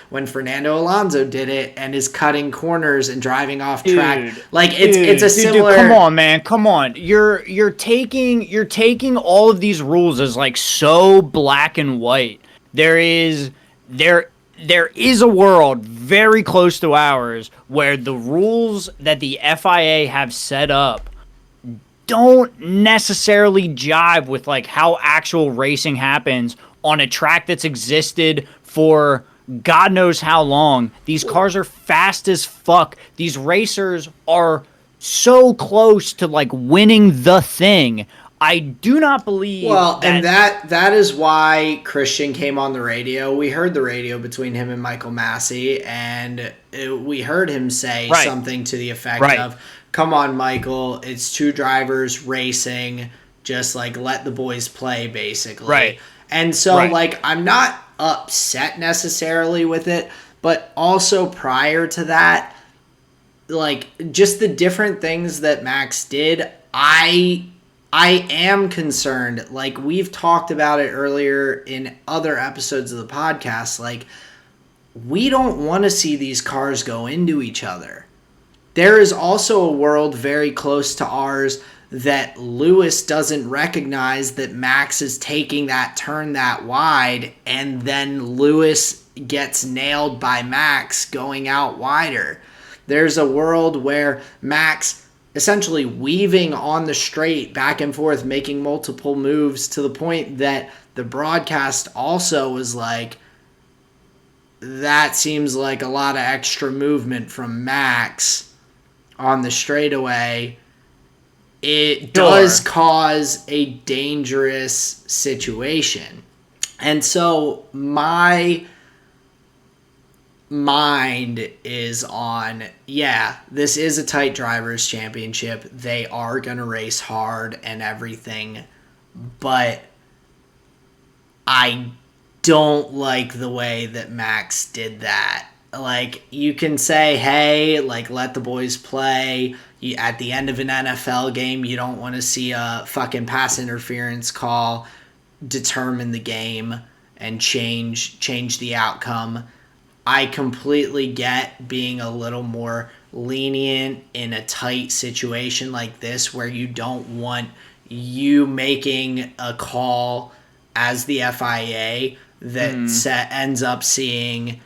when Fernando Alonso did it and is cutting corners and driving off track, it's a similar. Come on, man, come on. You're taking all of these rules as so black and white. There is a world very close to ours where the rules that the FIA have set up don't necessarily jive with how actual racing happens on a track that's existed for God knows how long. These cars are fast as fuck. These racers are so close to winning the thing. I do not believe and that is why Christian came on the radio. We heard the radio between him and Michael Massey, and we heard him say something to the effect of, come on, Michael, it's two drivers racing, just let the boys play, basically. Right. And so I'm not upset necessarily with it, but also prior to that, just the different things that Max did, I am concerned. We've talked about it earlier in other episodes of the podcast. We don't want to see these cars go into each other. There is also a world very close to ours that Lewis doesn't recognize that Max is taking that turn that wide, and then Lewis gets nailed by Max going out wider. There's a world where Max essentially weaving on the straight back and forth, making multiple moves to the point that the broadcast also was that seems like a lot of extra movement from Max on the straightaway. It does cause a dangerous situation. And so my mind is on, this is a tight drivers championship. They are going to race hard and everything, but I don't like the way that Max did that. You can say, hey, let the boys play. At the end of an NFL game, you don't want to see a fucking pass interference call determine the game and change the outcome. I completely get being a little more lenient in a tight situation like this where you don't want you making a call as the FIA that ends up seeing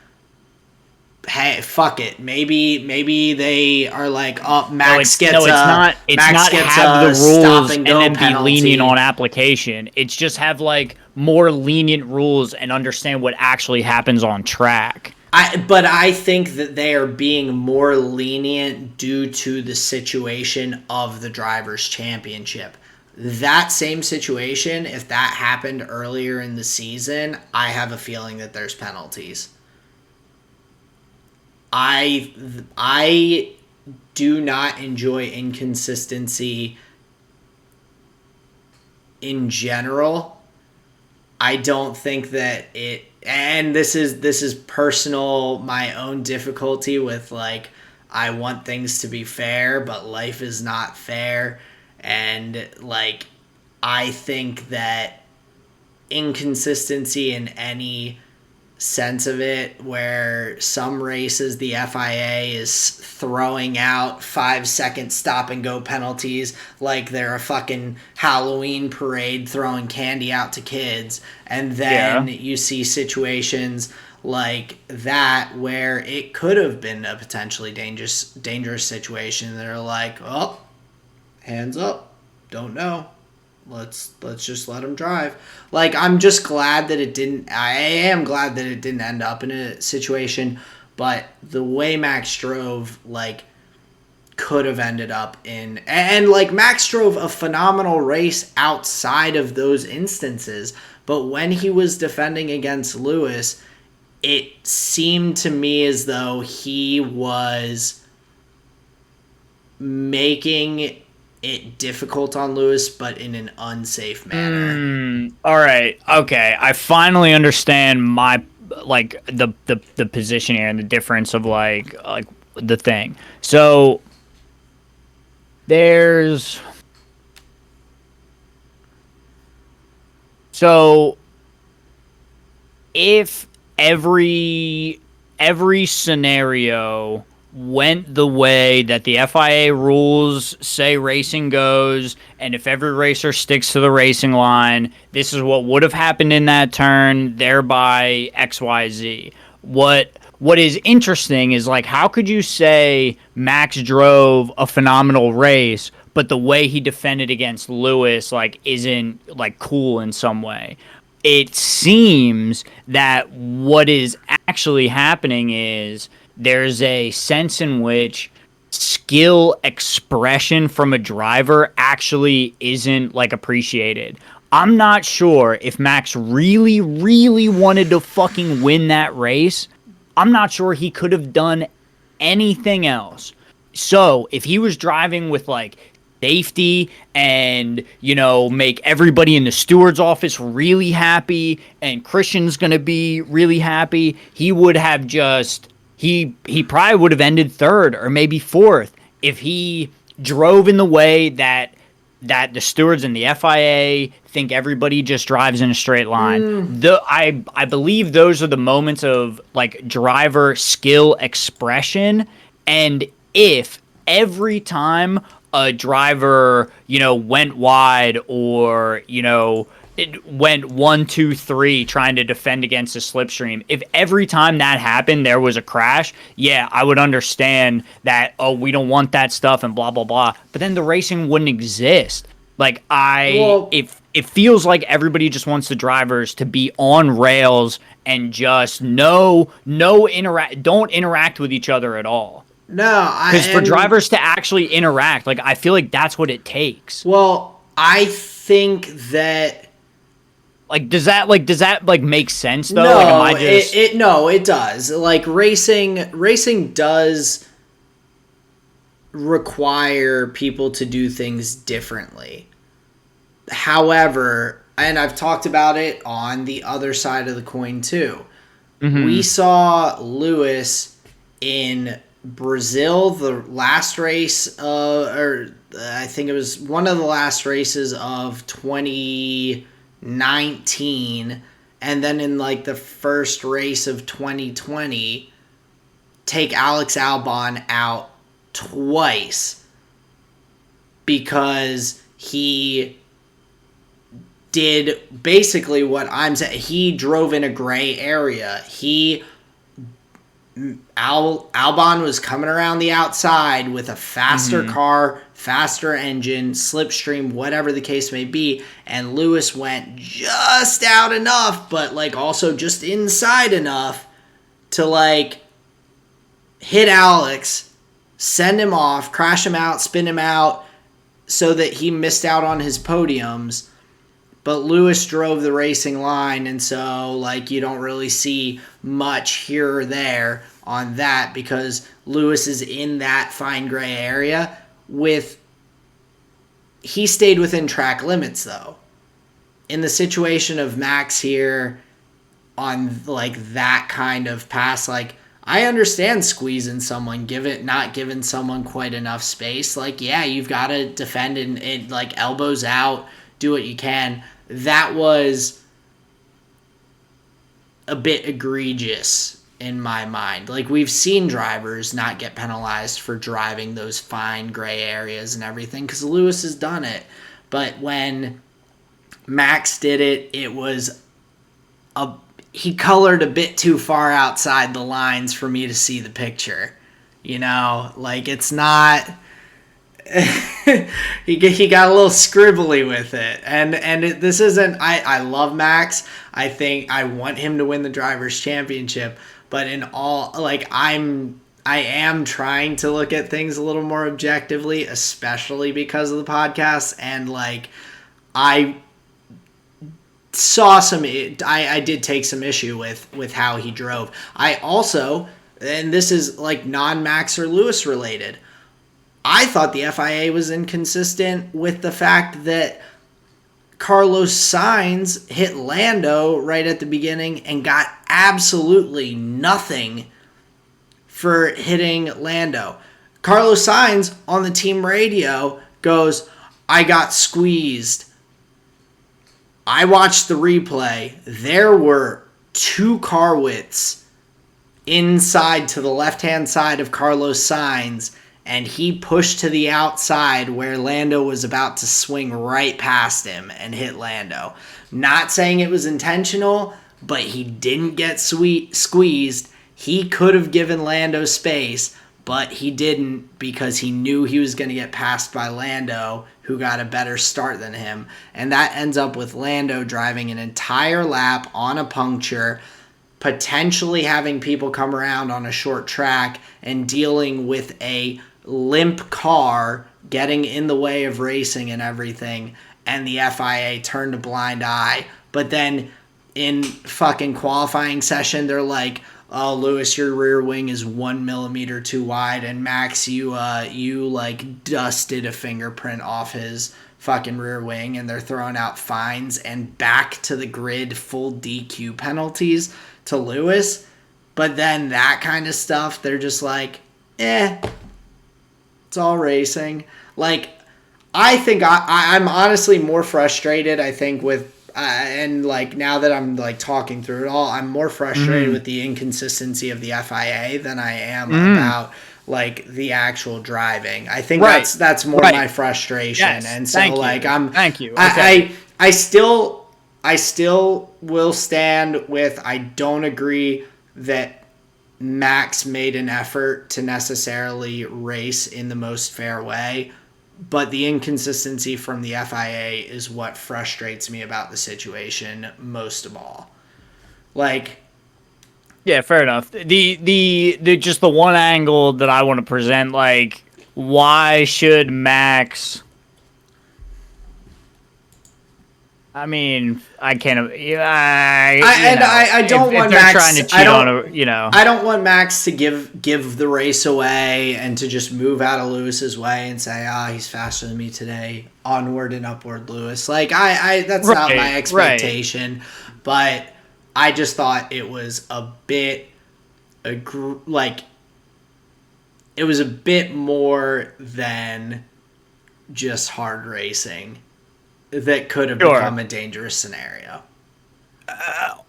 hey, fuck it. Maybe they are like, oh, Max it's not. It's Max not gets have the a stop rules and and go then penalty. be lenient on application. It's just have like more lenient rules and understand what actually happens on track. But I think that they are being more lenient due to the situation of the Drivers' Championship. That same situation, if that happened earlier in the season, I have a feeling that there's penalties. I do not enjoy inconsistency in general. I don't think that it, and this is personal, my own difficulty with like, I want things to be fair, but life is not fair. And like, I think that inconsistency in any sense of it, where some races the FIA is throwing out 5-second stop and go penalties like they're a fucking Halloween parade throwing candy out to kids, and then you see situations like that where it could have been a potentially dangerous situation. They're like, oh, hands up, don't know, let's just let him drive. Like, I'm just glad that it didn't. I am glad that it didn't end up in a situation, but the way Max drove, like, could have ended up in, and like, Max drove a phenomenal race outside of those instances, but when he was defending against Lewis, it seemed to me as though he was making it difficult on Lewis, but in an unsafe manner. All right. Okay. I finally understand my like the position here and the difference of like the thing. So there's so if every scenario went the way that the FIA rules say racing goes, and if every racer sticks to the racing line, this is what would have happened in that turn, thereby XYZ. What is interesting is like, how could you say Max drove a phenomenal race, but the way he defended against Lewis like isn't like cool in some way? It seems that what is actually happening is there's a sense in which skill expression from a driver actually isn't like appreciated. I'm not sure if Max really, really wanted to fucking win that race. I'm not sure he could have done anything else. So if he was driving with like safety and, you know, make everybody in the steward's office really happy and Christian's going to be really happy, he would have just he probably would have ended third or maybe fourth if he drove in the way that the stewards and the FIA think everybody just drives in a straight line. I believe those are the moments of like driver skill expression, and if every time a driver, you know, went wide or, you know, it went 1, 2, 3 trying to defend against a slipstream. If every time that happened there was a crash, yeah, I would understand that, oh, we don't want that stuff and blah blah blah. But then the racing wouldn't exist. Like it feels like everybody just wants the drivers to be on rails and just don't interact with each other at all. No, Because for drivers to actually interact, like, I feel like that's what it takes. Well, I think that. Does that make sense though? No, like, am I just... it does. Like, racing does require people to do things differently. However, and I've talked about it on the other side of the coin too. Mm-hmm. We saw Lewis in Brazil, the last race, or I think it was one of the last races of 2019, and then in like the first race of 2020, take Alex Albon out twice because he did basically what I'm saying. He drove in a gray area. He Albon was coming around the outside with a faster car, faster engine, slipstream, whatever the case may be, and Lewis went just out enough, but like also just inside enough to like hit Alex, send him off, crash him out, spin him out, so that he missed out on his podiums. But Lewis drove the racing line, and so like you don't really see much here or there on that because Lewis is in that fine gray area. He stayed within track limits though. In the situation of Max here on like that kind of pass, like I understand squeezing someone, not giving someone quite enough space. Like yeah, you've got to defend and like elbows out, do what you can. That was a bit egregious in my mind. Like we've seen drivers not get penalized for driving those fine gray areas and everything because Lewis has done it. But when Max did it, he colored a bit too far outside the lines for me to see the picture. You know, like it's not... he got a little scribbly with it, and this isn't. I love Max. I think I want him to win the drivers' championship, but in all, like I am trying to look at things a little more objectively, especially because of the podcast, and like I saw I did take some issue with how he drove. I also, and this is like non-Max or Lewis related, I thought the FIA was inconsistent with the fact that Carlos Sainz hit Lando right at the beginning and got absolutely nothing for hitting Lando. Carlos Sainz on the team radio goes, I got squeezed. I watched the replay. There were 2 car widths inside to the left-hand side of Carlos Sainz, and he pushed to the outside where Lando was about to swing right past him and hit Lando. Not saying it was intentional, but he didn't get squeezed. He could have given Lando space, but he didn't because he knew he was going to get passed by Lando, who got a better start than him. And that ends up with Lando driving an entire lap on a puncture, potentially having people come around on a short track and dealing with a limp car getting in the way of racing and everything, and the FIA turned a blind eye. But then in fucking qualifying session, they're like, oh, Lewis, your rear wing is 1 millimeter too wide, and Max, you like dusted a fingerprint off his fucking rear wing, and they're throwing out fines and back to the grid full DQ penalties to Lewis. But then that kind of stuff, they're just like, it's all racing. Like, I think I'm honestly more frustrated, I think, with, and like now that I'm like talking through it all, I'm more frustrated with the inconsistency of the FIA than I am about like the actual driving. I think that's more my frustration. Yes, and so like thank you. Okay. I still will stand with, I don't agree that Max made an effort to necessarily race in the most fair way, but the inconsistency from the FIA is what frustrates me about the situation most of all. Like, yeah, fair enough. The just the one angle that I want to present, like, why should Max? I mean, I can't. I don't want Max trying to cheat on a, I don't want Max to give the race away and to just move out of Lewis's way and say, he's faster than me today. Onward and upward, Lewis. Like that's not my expectation. But I just thought it was a bit it was a bit more than just hard racing that could have become a dangerous scenario.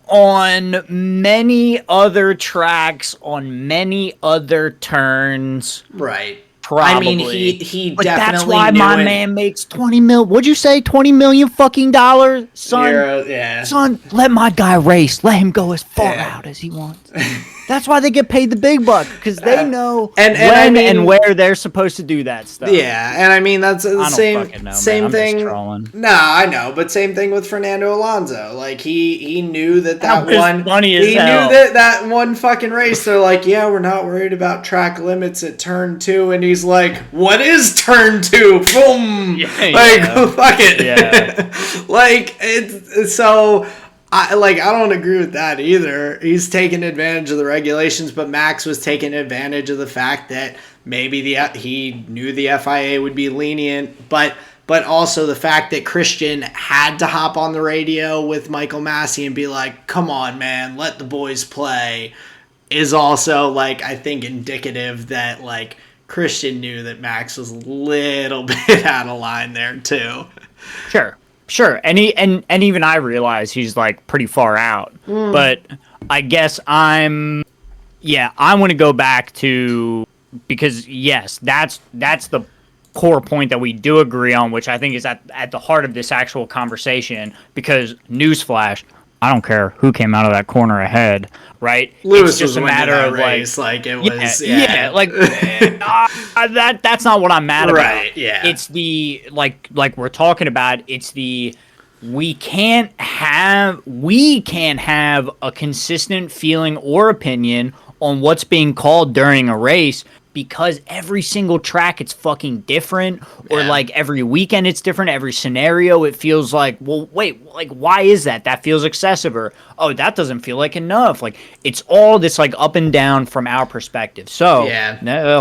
On many other tracks, on many other turns. Right. Probably. I mean, he but definitely that's why knew my it. man makes 20 mil. What'd you say? 20 million fucking dollars? Son, yeah. son, let my guy race. Let him go as far out as he wants. That's why they get paid the big bucks, because they know and where they're supposed to do that stuff. Yeah, and I mean that's the same thing. Just trolling. No, I know, but same thing with Fernando Alonso. Like he knew that one funny as he hell. knew that one fucking race. They're like, yeah, we're not worried about track limits at turn 2, and he's like, what is turn 2? Boom! Fuck it. Yeah. Like it's so. I don't agree with that either. He's taking advantage of the regulations, but Max was taking advantage of the fact that maybe he knew the FIA would be lenient, but also the fact that Christian had to hop on the radio with Michael Massey and be like, "Come on, man, let the boys play," is also like I think indicative that like Christian knew that Max was a little bit out of line there too. Sure, and even I realize he's like pretty far out, but I guess I want to go back to, because yes, that's the core point that we do agree on, which I think is at the heart of this actual conversation. Because newsflash, I don't care who came out of that corner ahead, right? Lewis it's just was a matter of race, like it was that's not what I'm mad about. Right, yeah. It's the like we're talking about. It's the we can't have a consistent feeling or opinion on what's being called during a race, because every single track it's fucking different, or like every weekend it's different, every scenario it feels like, well, wait, like why is that? That feels excessive, or oh, that doesn't feel like enough. Like it's all this like up and down from our perspective. So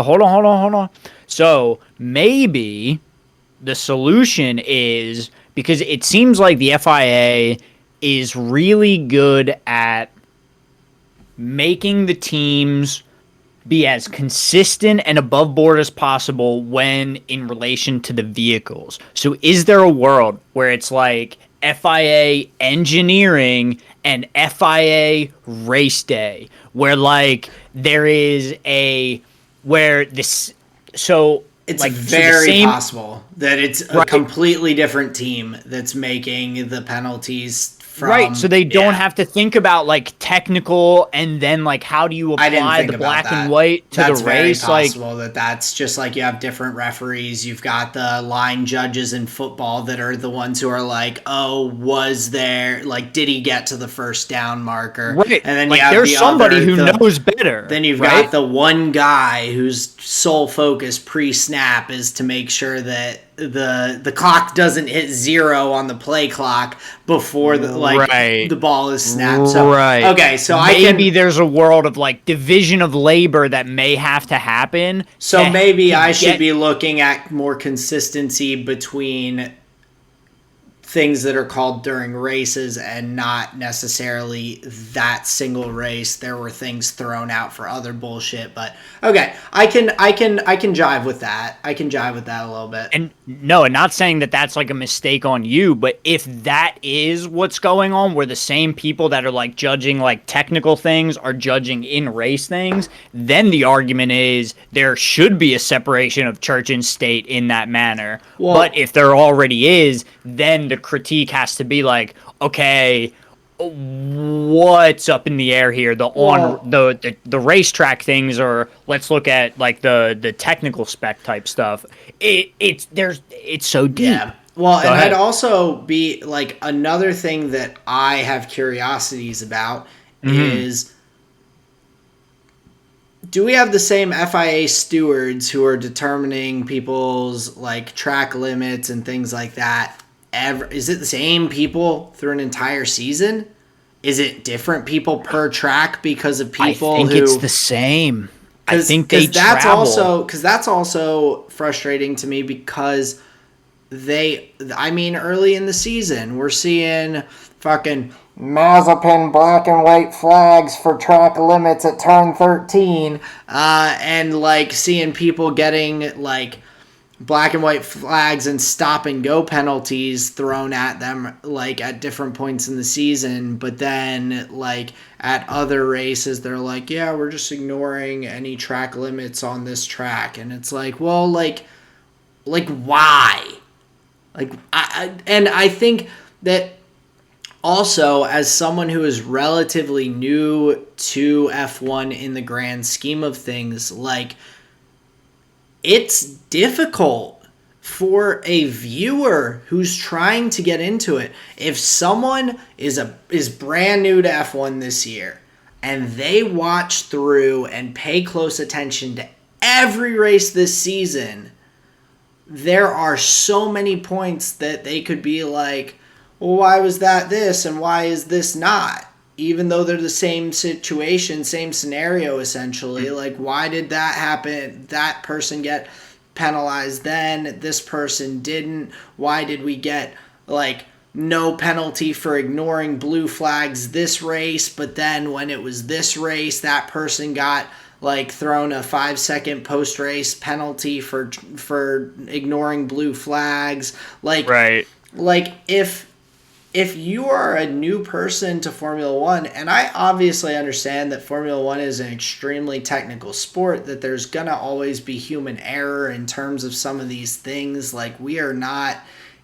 hold on. So maybe the solution is, because it seems like the FIA is really good at making the teams be as consistent and above board as possible when in relation to the vehicles. So is there a world where it's like FIA engineering and FIA race day, where like there is it's like very possible that it's a completely different team that's making the penalties from... Right, so they don't have to think about like technical, and then like how do you apply the black and white to the race? Very possible that's just like you have different referees. You've got the line judges in football that are the ones who are like, oh, was there, like, did he get to the first down marker? Right, and then like, there's somebody who knows better. Then you've got the one guy whose sole focus pre-snap is to make sure that the clock doesn't hit 0 on the play clock before the ball is snapped. So, okay, so maybe there's a world of like division of labor that may have to happen. So maybe I should be looking at more consistency between things that are called during races and not necessarily that single race. There were things thrown out for other bullshit, but okay, I can jive with that. I can jive with that a little bit. And no, and not saying that that's like a mistake on you, but if that is what's going on, where the same people that are like judging like technical things are judging in race things, then the argument is there should be a separation of church and state in that manner. Well, but if there already is, then the critique has to be like, okay, what's up in the air here? The racetrack things, or let's look at like the technical spec type stuff. It's so deep. Yeah. Well, and I'd also be like, another thing that I have curiosities about is, do we have the same FIA stewards who are determining people's like track limits and things like that? Is it the same people through an entire season? Is it different people per track because of people I think it's the same. I think they travel. Because that's also frustrating to me, because early in the season, we're seeing fucking Mazepin black and white flags for track limits at turn 13, and like seeing people getting like black and white flags and stop and go penalties thrown at them like at different points in the season, but then like at other races they're like, yeah, we're just ignoring any track limits on this track, and it's like, well, like why? Like I think that also, as someone who is relatively new to F1 in the grand scheme of things, like, it's difficult for a viewer who's trying to get into it. If someone is brand new to F1 this year and they watch through and pay close attention to every race this season, there are so many points that they could be like, well, why was that this and why is this not? Even though they're the same situation, same scenario, essentially. Like, why did that happen? That person get penalized then, this person didn't. Why did we get, like, no penalty for ignoring blue flags this race, but then when it was this race, that person got, like, thrown a 5-second post-race penalty for ignoring blue flags. Like, Right. Like, if you are a new person to Formula One, and I obviously understand that Formula One is an extremely technical sport, that there's going to always be human error in terms of some of these things. Like, we are not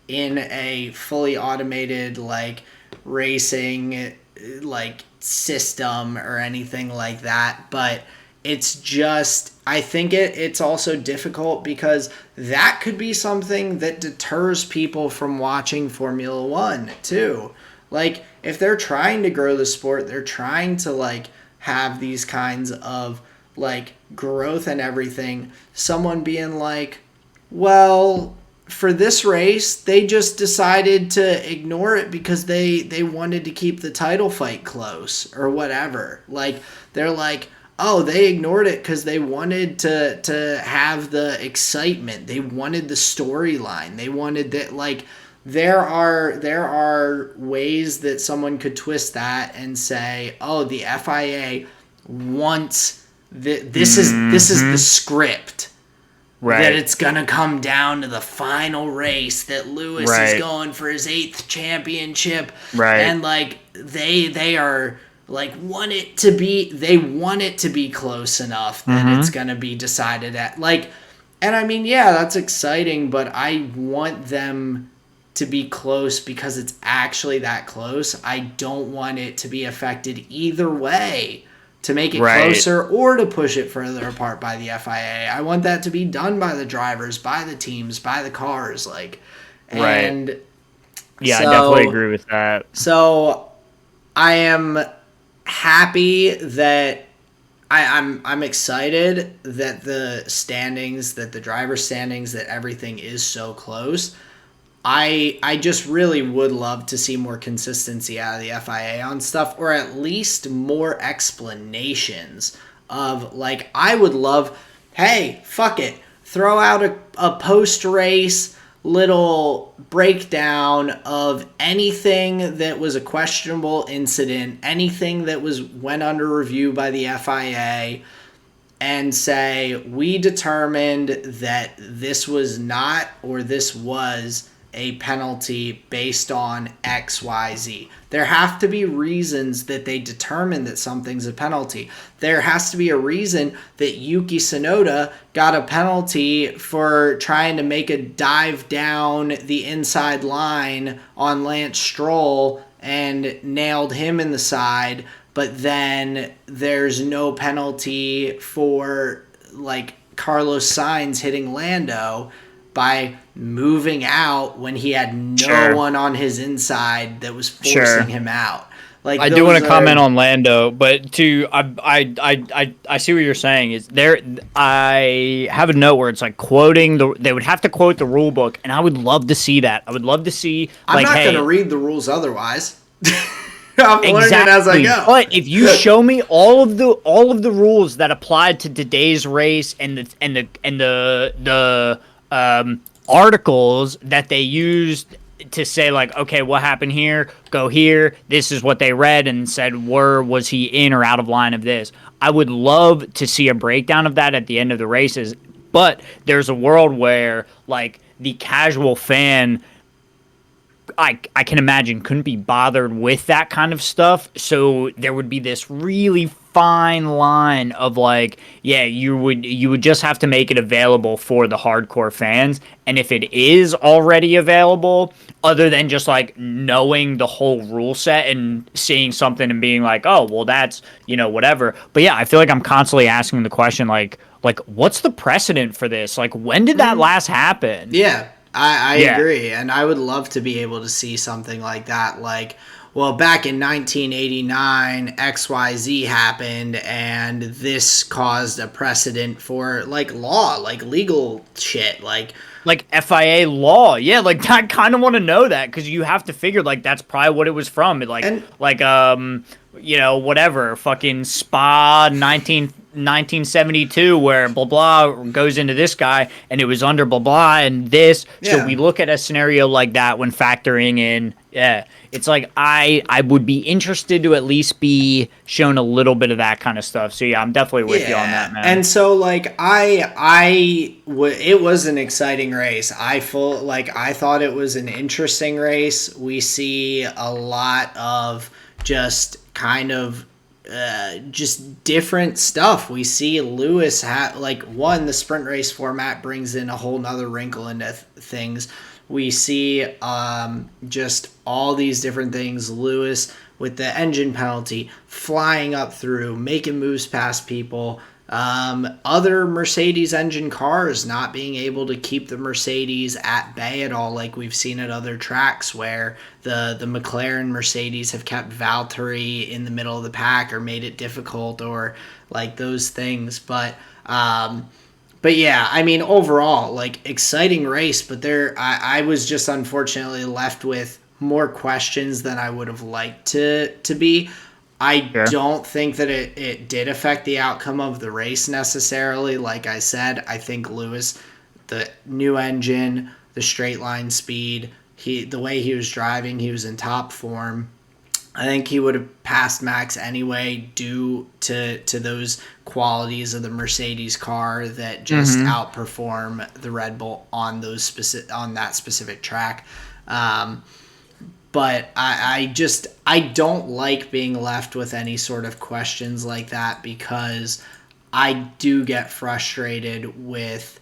in a fully automated, like, racing, like, system or anything like that. But it's just, I think it's also difficult because that could be something that deters people from watching Formula One too. Like, if they're trying to grow the sport, they're trying to, like, have these kinds of, like, growth and everything, someone being like, well, for this race, they just decided to ignore it because they wanted to keep the title fight close or whatever. Like, they're like, oh, they ignored it because they wanted to have the excitement. They wanted the storyline. They wanted that, like, there are ways that someone could twist that and say, oh, the FIA wants this is the script. Right. That it's gonna come down to the final race, that Lewis is going for his 8th championship. Right. And, like, they are, like, want it to be close enough that it's going to be decided at, like, and I mean, yeah, that's exciting, but I want them to be close because it's actually that close. I don't want it to be affected either way to make it closer or to push it further apart by the FIA. I want that to be done by the drivers, by the teams, by the cars, like, and yeah, I definitely agree with that. So I am happy that I'm excited that the standings, that the driver standings, that everything is so close. I just really would love to see more consistency out of the FIA on stuff, or at least more explanations of, like, I would love, hey, fuck it, throw out a post-race little breakdown of anything that was a questionable incident, anything that went under review by the FIA, and say, we determined that this was not, or this was, a penalty based on XYZ. There have to be reasons that they determine that something's a penalty. There has to be a reason that Yuki Tsunoda got a penalty for trying to make a dive down the inside line on Lance Stroll and nailed him in the side, but then there's no penalty for, like, Carlos Sainz hitting Lando by moving out when he had no one on his inside that was forcing him out. Like, I do want to comment on Lando, but I see what you're saying. Is there? I have a note where it's like quoting they would have to quote the rule book, and I would love to see that. I would love to see. I'm not going to read the rules otherwise. I'm learning as I go. But if you show me all of the rules that applied to today's race and the articles that they used to say, like, okay, what happened here? Go here. This is what they read and said, was he in or out of line of this? I would love to see a breakdown of that at the end of the races. But there's a world where, like, the casual fan I can imagine couldn't be bothered with that kind of stuff. So there would be this really fine line of like, yeah, you would just have to make it available for the hardcore fans. And if it is already available, other than just like knowing the whole rule set and seeing something and being like, oh, well, that's, whatever. But yeah, I feel like I'm constantly asking the question like what's the precedent for this? Like when did that last happen? Yeah, I Yeah. agree. And I would love to be able to see something like that. Like, well, back in 1989, XYZ happened, and this caused a precedent for, like, law, like legal shit. Like FIA law. Yeah, like I kind of want to know that because you have to figure like that's probably what it was from. and Whatever, fucking Spa 1972 where blah blah goes into this guy and it was under blah blah and this. So yeah. we look at a scenario like that when factoring in, yeah, it's like I would be interested to at least be shown a little bit of that kind of stuff. So yeah, I'm definitely with you on that, man. And so like it was an exciting race. I thought it was an interesting race. We see a lot of just kind of just different stuff. We see Lewis the sprint race format brings in a whole nother wrinkle into things. We see just all these different things. Lewis with the engine penalty, flying up through, making moves past people. Other Mercedes engine cars not being able to keep the Mercedes at bay at all, like we've seen at other tracks where the McLaren Mercedes have kept Valtteri in the middle of the pack or made it difficult, or like those things. But yeah, I mean, overall, like, exciting race, but I was just unfortunately left with more questions than I would have liked to be. I Sure. don't think that it did affect the outcome of the race necessarily. Like I said, I think Lewis, the new engine, the straight line speed, the way he was driving, he was in top form. I think he would have passed Max anyway due to those qualities of the Mercedes car that just outperform the Red Bull on that specific track. But I don't like being left with any sort of questions like that, because I do get frustrated with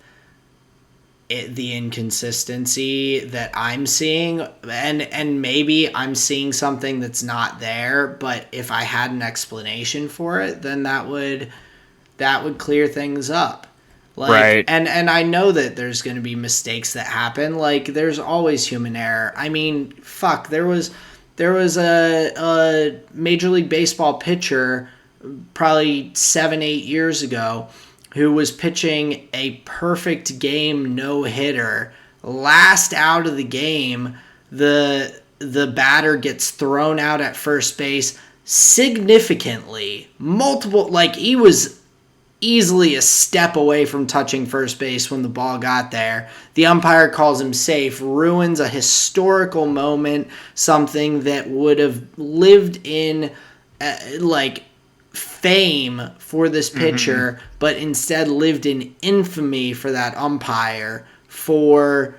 the inconsistency that I'm seeing, and maybe I'm seeing something that's not there, but if I had an explanation for it, then that would clear things up. Like, Right. and I know that there's going to be mistakes that happen. Like, there's always human error. I mean, fuck, there was a Major League Baseball pitcher probably 7-8 years ago who was pitching a perfect game no-hitter. Last out of the game, the batter gets thrown out at first base significantly. He was easily a step away from touching first base when the ball got there. The umpire calls him safe, ruins a historical moment, something that would have lived in fame for this pitcher, but instead lived in infamy for that umpire for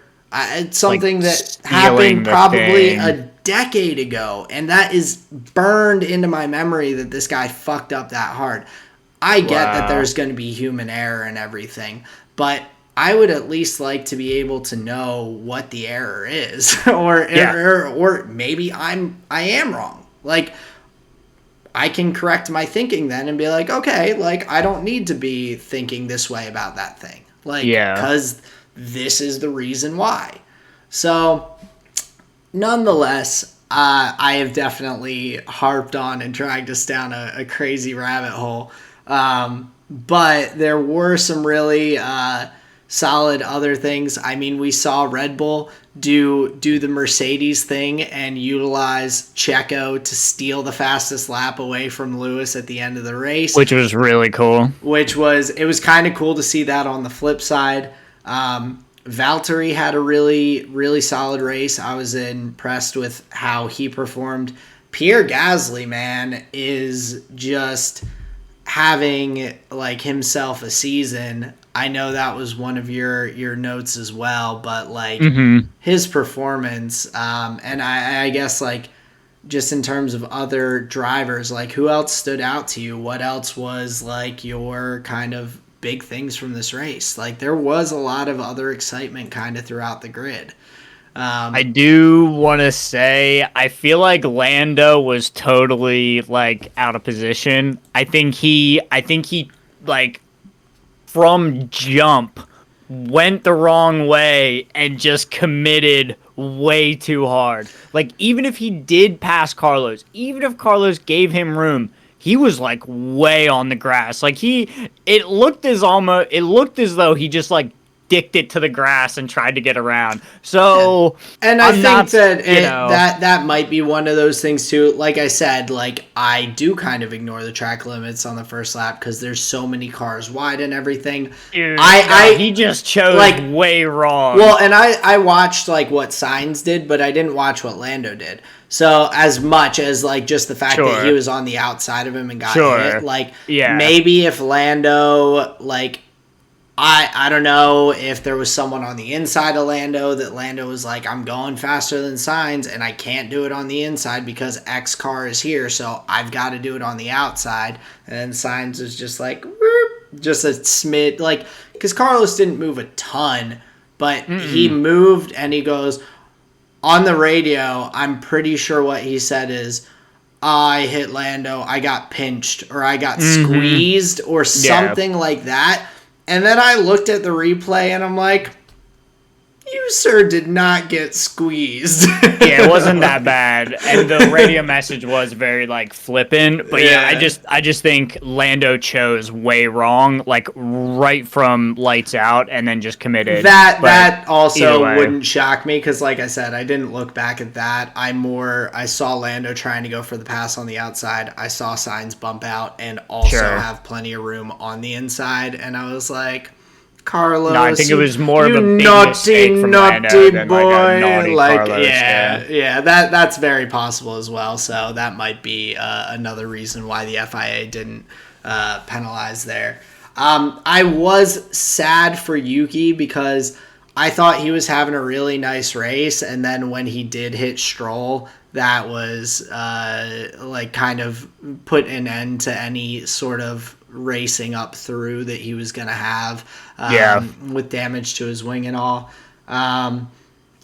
something that happened probably a decade ago. And that is burned into my memory that this guy fucked up that hard. I get that there's going to be human error and everything, but I would at least like to be able to know what the error is, or maybe I am wrong. Like, I can correct my thinking then and be like, okay, like, I don't need to be thinking this way about that thing. Like, because this is the reason why. So, nonetheless, I have definitely harped on and dragged us down a crazy rabbit hole. But there were some really solid other things. I mean, we saw Red Bull do the Mercedes thing and utilize Checo to steal the fastest lap away from Lewis at the end of the race, Which was really cool. It was kind of cool to see that on the flip side. Valtteri had a really, really solid race. I was impressed with how he performed. Pierre Gasly, man, is just having like himself a season. I know that was one of your notes as well, but like Mm-hmm. his performance, and I guess like just in terms of other drivers, like who else stood out to you? What else was like your kind of big things from this race? Like there was a lot of other excitement kind of throughout the grid. I do want to say I feel like Lando was totally like out of position. I think he like from jump went the wrong way and just committed way too hard. Like even if he did pass Carlos, even if Carlos gave him room, he was like way on the grass. Like it looked as though he just like dicked it to the grass and tried to get around. So And I I'm think not, that you know, that might be one of those things too. Like I said, like I do kind of ignore the track limits on the first lap because there's so many cars wide and everything. dude, no, I he just chose like way wrong. well, and I watched like what Sainz did, but I didn't watch what Lando did. So as much as like just the fact that he Sure, was on the outside of him and got hit, sure, like yeah, maybe if Lando like I don't know if there was someone on the inside of Lando that Lando was like, I'm going faster than Sainz and I can't do it on the inside because X car is here, so I've got to do it on the outside. And then Sainz was just like, whoop, just a smid, like, because Carlos didn't move a ton, but he mm-mm. moved and he goes, on the radio, I'm pretty sure what he said is, I hit Lando, I got pinched, or I got Mm-hmm. squeezed, or Yeah. something like that. And then I looked at the replay and I'm like, you, sir, did not get squeezed. Yeah, it wasn't that bad, and the radio message was very like flippant. But yeah, I Yeah. just I just think Lando chose way wrong, like right from lights out, and then just committed. But That either also way, wouldn't shock me because, like I said, I didn't look back at that. I saw Lando trying to go for the pass on the outside. I saw Signs bump out and also sure. have plenty of room on the inside, and I was like, No, I think Carlos, it was more of you a big naughty, mistake from Lando naughty than like a boy. naughty Like, Carlos. Yeah. yeah, that's very possible as well. So that might be another reason why the FIA didn't penalize there. I was sad for Yuki because I thought he was having a really nice race, and then when he did hit Stroll, that was like kind of put an end to any sort of racing up through that he was going to have Yeah. with damage to his wing and all.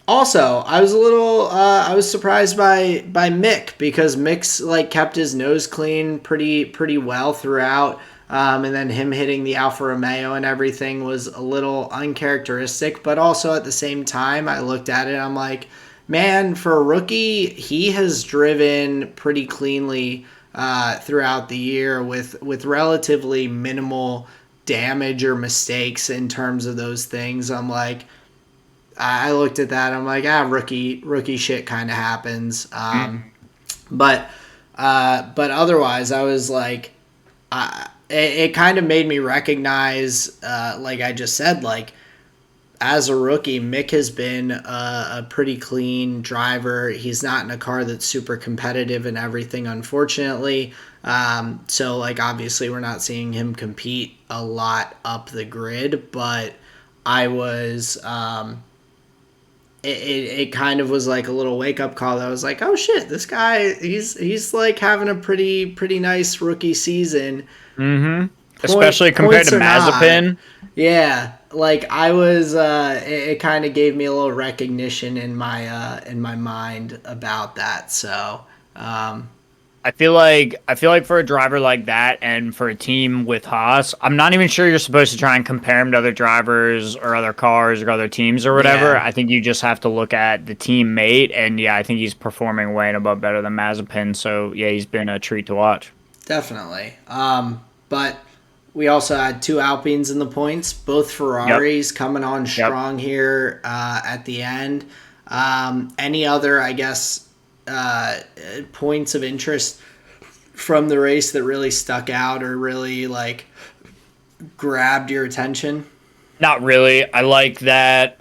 Also, I was a little I was surprised by Mick because Mick's like kept his nose clean pretty well throughout. And then him hitting the Alfa Romeo and everything was a little uncharacteristic, but also at the same time, I looked at it, I'm like, man, for a rookie, he has driven pretty cleanly throughout the year with relatively minimal damage or mistakes in terms of those things. I'm like, I looked at that. I'm like, rookie shit kind of happens. Mm. But otherwise, I was like, it kind of made me recognize, like I just said, like as a rookie, Mick has been a pretty clean driver. He's not in a car that's super competitive and everything, unfortunately. So, like, obviously, we're not seeing him compete a lot up the grid, but I was. It kind of was like a little wake up call. That I was like, oh shit, this guy he's like having a pretty nice rookie season. Mm-hmm. Especially compared Points to or not. Mazepin. Yeah, like I was. It kind of gave me a little recognition in my mind about that. So I feel like for a driver like that and for a team with Haas, I'm not even sure you're supposed to try and compare him to other drivers or other cars or other teams or whatever. yeah, I think you just have to look at the teammate, and yeah, I think he's performing way and above better than Mazepin. So yeah, he's been a treat to watch. definitely. But we also had two Alpines in the points, both Yep. Ferraris coming on Yep. strong here at the end. Any other, I guess, points of interest from the race that really stuck out or really like grabbed your attention? Not really. I like that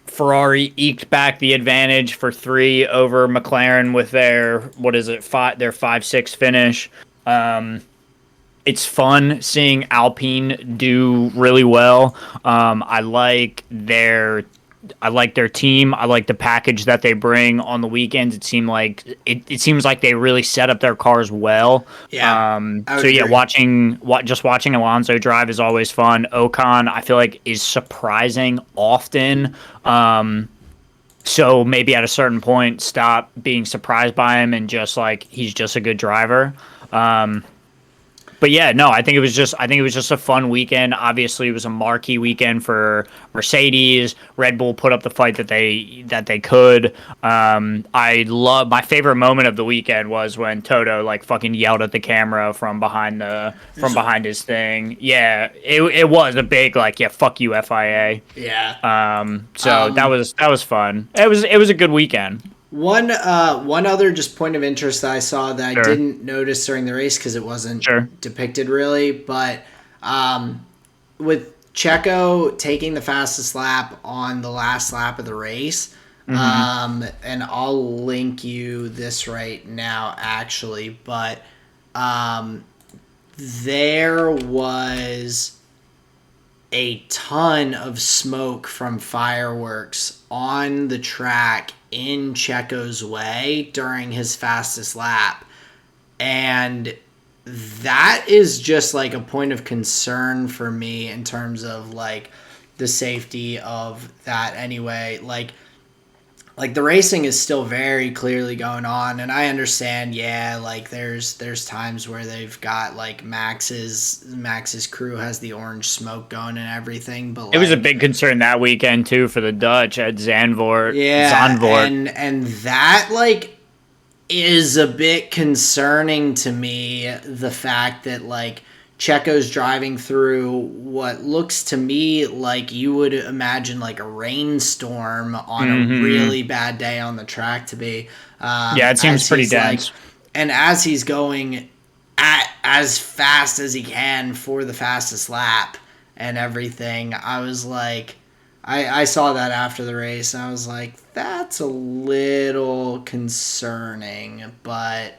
Ferrari eked back the advantage for 3 over McLaren with their what is it, their 5-6 finish. Um, It's fun seeing Alpine do really well. I like their team. I like the package that they bring on the weekends. It seems like they really set up their cars well. Yeah, I would So yeah, agree. just watching Alonso drive is always fun. Ocon, I feel like, is surprising often. So maybe at a certain point, stop being surprised by him and just like he's just a good driver. Um, but yeah, no, I think it was just a fun weekend. Obviously, it was a marquee weekend for Mercedes. Red Bull put up the fight that they could. I love my favorite moment of the weekend was when Toto like fucking yelled at the camera from behind his thing. Yeah, it was a big like, yeah, fuck you FIA. Yeah. So that was fun. It was a good weekend. One other just point of interest that I saw that I Sure, didn't notice during the race because it wasn't sure. depicted really, but with Checo taking the fastest lap on the last lap of the race, Hmm. and I'll link you this right now actually, but there was a ton of smoke from fireworks on the track in Checo's way during his fastest lap. And that is just like a point of concern for me in terms of like the safety of that anyway. Like the racing is still very clearly going on, and I understand, yeah, like there's times where they've got like Max's crew has the orange smoke going and everything, but It was a like big concern that weekend too for the Dutch at yeah, Zandvoort. and that like is a bit concerning to me, the fact that like Checo's driving through what looks to me like you would imagine like a rainstorm on a Hmm. really bad day on the track to be, Yeah, it seems as pretty he's like, dense. and as he's going at as fast as he can for the fastest lap and everything. I was like, I saw that after the race and I was like, that's a little concerning, but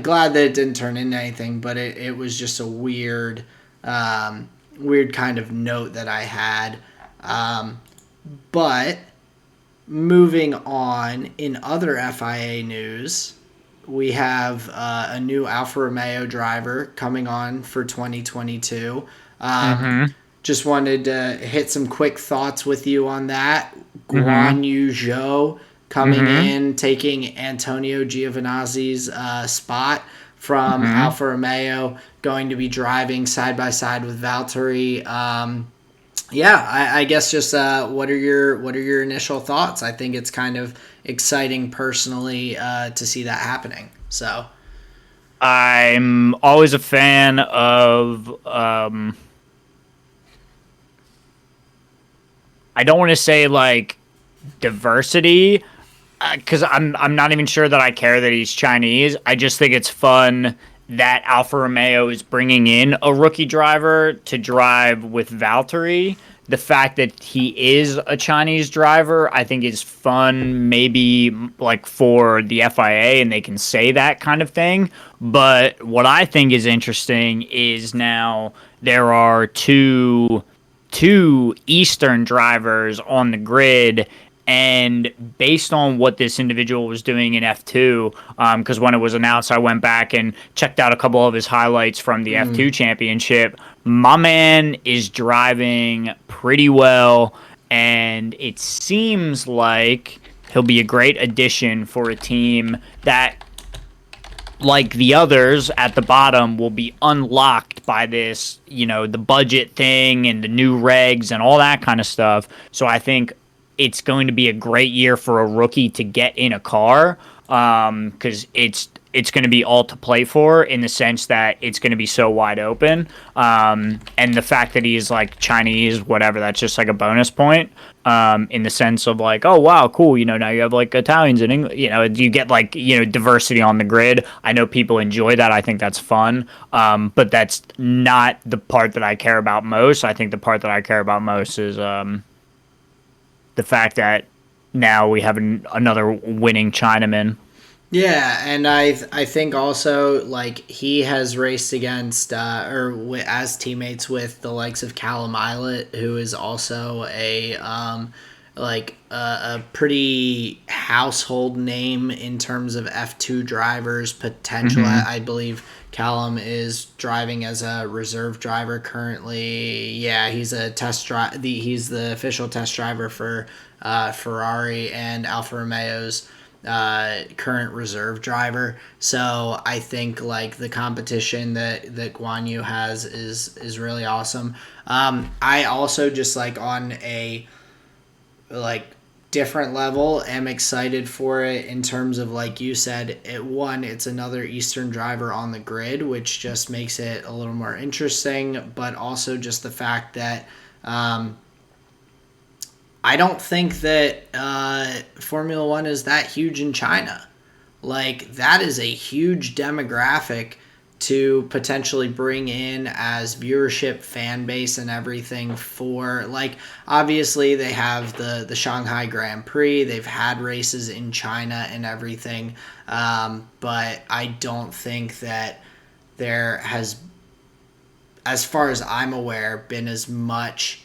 glad that it didn't turn into anything. But it was just a weird kind of note that I had. Um, but moving on, in other FIA news, we have a new Alfa Romeo driver coming on for 2022. Um, Hmm. just wanted to hit some quick thoughts with you on that. Hmm. Guan Yu Zhou coming Hmm. in, taking Antonio Giovinazzi's spot from Hmm. Alfa Romeo, going to be driving side by side with Valtteri. Yeah, I guess just what are your initial thoughts? I think it's kind of exciting personally to see that happening. So I'm always a fan of I don't want to say like diversity because I'm not even sure that I care that he's Chinese. I just think it's fun that Alfa Romeo is bringing in a rookie driver to drive with Valtteri. The fact that he is a Chinese driver, I think, is fun. Maybe like for the FIA, and they can say that kind of thing. But what I think is interesting is now there are two Eastern drivers on the grid. And based on what this individual was doing in F2, because when it was announced, I went back and checked out a couple of his highlights from the F2 championship. My man is driving pretty well, and it seems like he'll be a great addition for a team that, like the others at the bottom, will be unlocked by this, the budget thing and the new regs and all that kind of stuff. So I think it's going to be a great year for a rookie to get in a car, because it's going to be all to play for in the sense that it's going to be so wide open. And the fact that he's like Chinese, whatever, that's just like a bonus point. In the sense of like, oh wow, cool, now you have like Italians and English, you get like diversity on the grid. I know people enjoy that. I think that's fun, but that's not the part that I care about most. I think the part that I care about most is the fact that now we have another winning Chinaman. Yeah, and I think also like he has raced against as teammates with the likes of Callum Islet, who is also a pretty household name in terms of F2 drivers potential. Hmm. I believe Callum is driving as a reserve driver currently. Yeah, he's a test drive. He's the official test driver for Ferrari and Alfa Romeo's current reserve driver. So I think like the competition that Guan Yu has is really awesome. I also just like on a like different level am excited for it in terms of like you said it's another Eastern driver on the grid, which just makes it a little more interesting, but also just the fact that I don't think that Formula One is that huge in China. Like, that is a huge demographic to potentially bring in as viewership, fan base, and everything for, like, obviously they have the Shanghai Grand Prix. They've had races in China and everything. But I don't think that there has, as far as I'm aware, been as much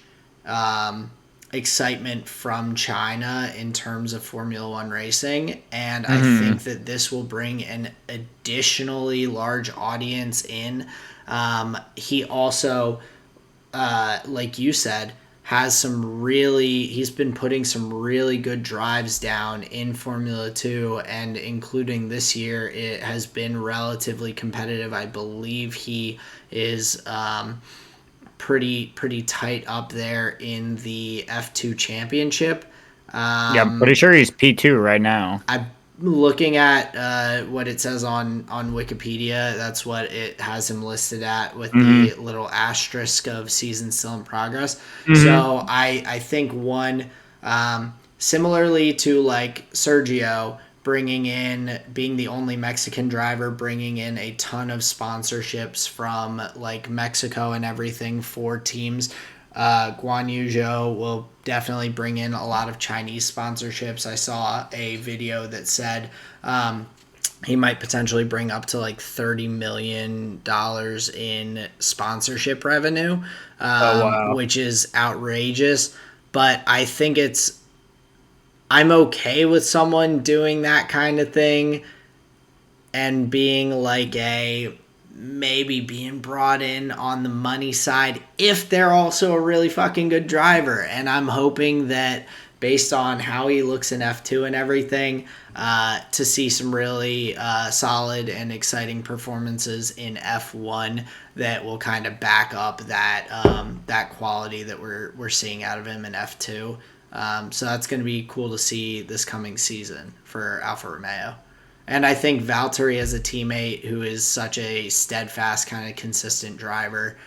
excitement from China in terms of Formula One racing. And I Hmm. think that this will bring an additionally large audience in. He also, like you said, he's been putting some really good drives down in Formula 2, and including this year, it has been relatively competitive. I believe he is pretty tight up there in the F2 championship. Yeah, I'm pretty sure he's P2 right now. I'm looking at what it says on Wikipedia. That's what it has him listed at with Hmm. the little asterisk of season still in progress. Hmm. So I think similarly to like Sergio being the only Mexican driver, bringing in a ton of sponsorships from like Mexico and everything for teams. Guan Yu Zhou will definitely bring in a lot of Chinese sponsorships. I saw a video that said he might potentially bring up to like $30 million in sponsorship revenue, Oh wow. which is outrageous. But I'm okay with someone doing that kind of thing and being like maybe being brought in on the money side if they're also a really fucking good driver. And I'm hoping that based on how he looks in F2 and everything, to see some really solid and exciting performances in F1 that will kind of back up that quality that we're seeing out of him in F2. So that's going to be cool to see this coming season for Alfa Romeo. And I think Valtteri as a teammate who is such a steadfast, kind of consistent driver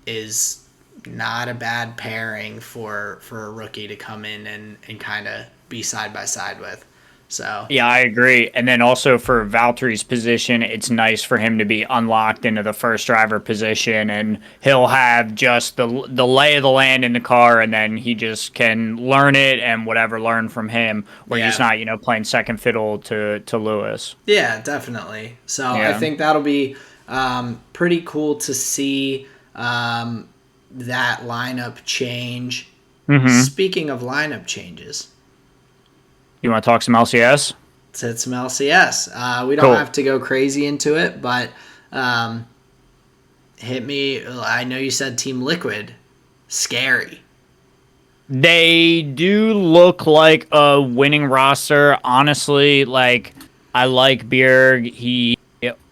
is not a bad pairing for a rookie to come in and kind of be side by side with. So, Yeah, I agree. And then also for Valtteri's position, it's nice for him to be unlocked into the first driver position, and he'll have just the lay of the land in the car, and then he just can learn it and whatever learn from him, where he's yeah. not playing second fiddle to Lewis. Yeah, definitely. So I Yeah. think that'll be pretty cool to see that lineup change. Hmm. Speaking of lineup changes, You want to talk some LCS? let's hit some LCS. We don't Cool. have to go crazy into it, but um, hit me. I know you said Team Liquid. Scary. They do look like a winning roster. Honestly, like I like Bjerg. He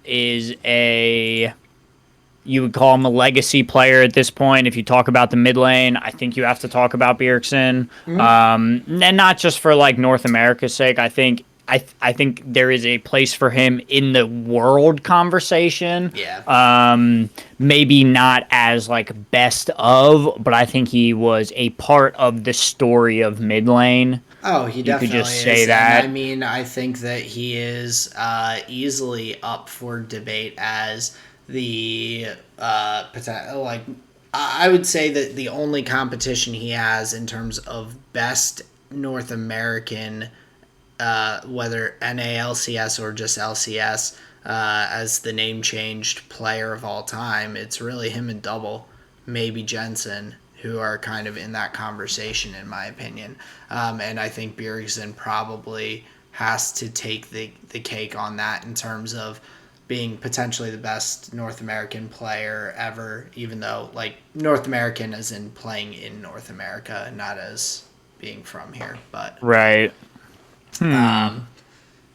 is a you would call him a legacy player at this point. If you talk about the mid lane, I think you have to talk about Bjergsen. And not just for like North America's sake. I think there is a place for him in the world conversation. Yeah. Maybe not as like best of, but I think he was a part of the story of mid lane. Oh, he You could definitely just say is, and I that. mean, I think that he is easily up for debate as the potential. Like, I would say that the only competition he has in terms of best North American whether NALCS or just LCS, as the name changed player of all time, it's really him and Double, maybe Jensen, who are kind of in that conversation, in my opinion. And I think Bjergsen probably has to take the cake on that in terms of being potentially the best North American player ever, even though, like, North American as in playing in North America, not as being from here. But Right.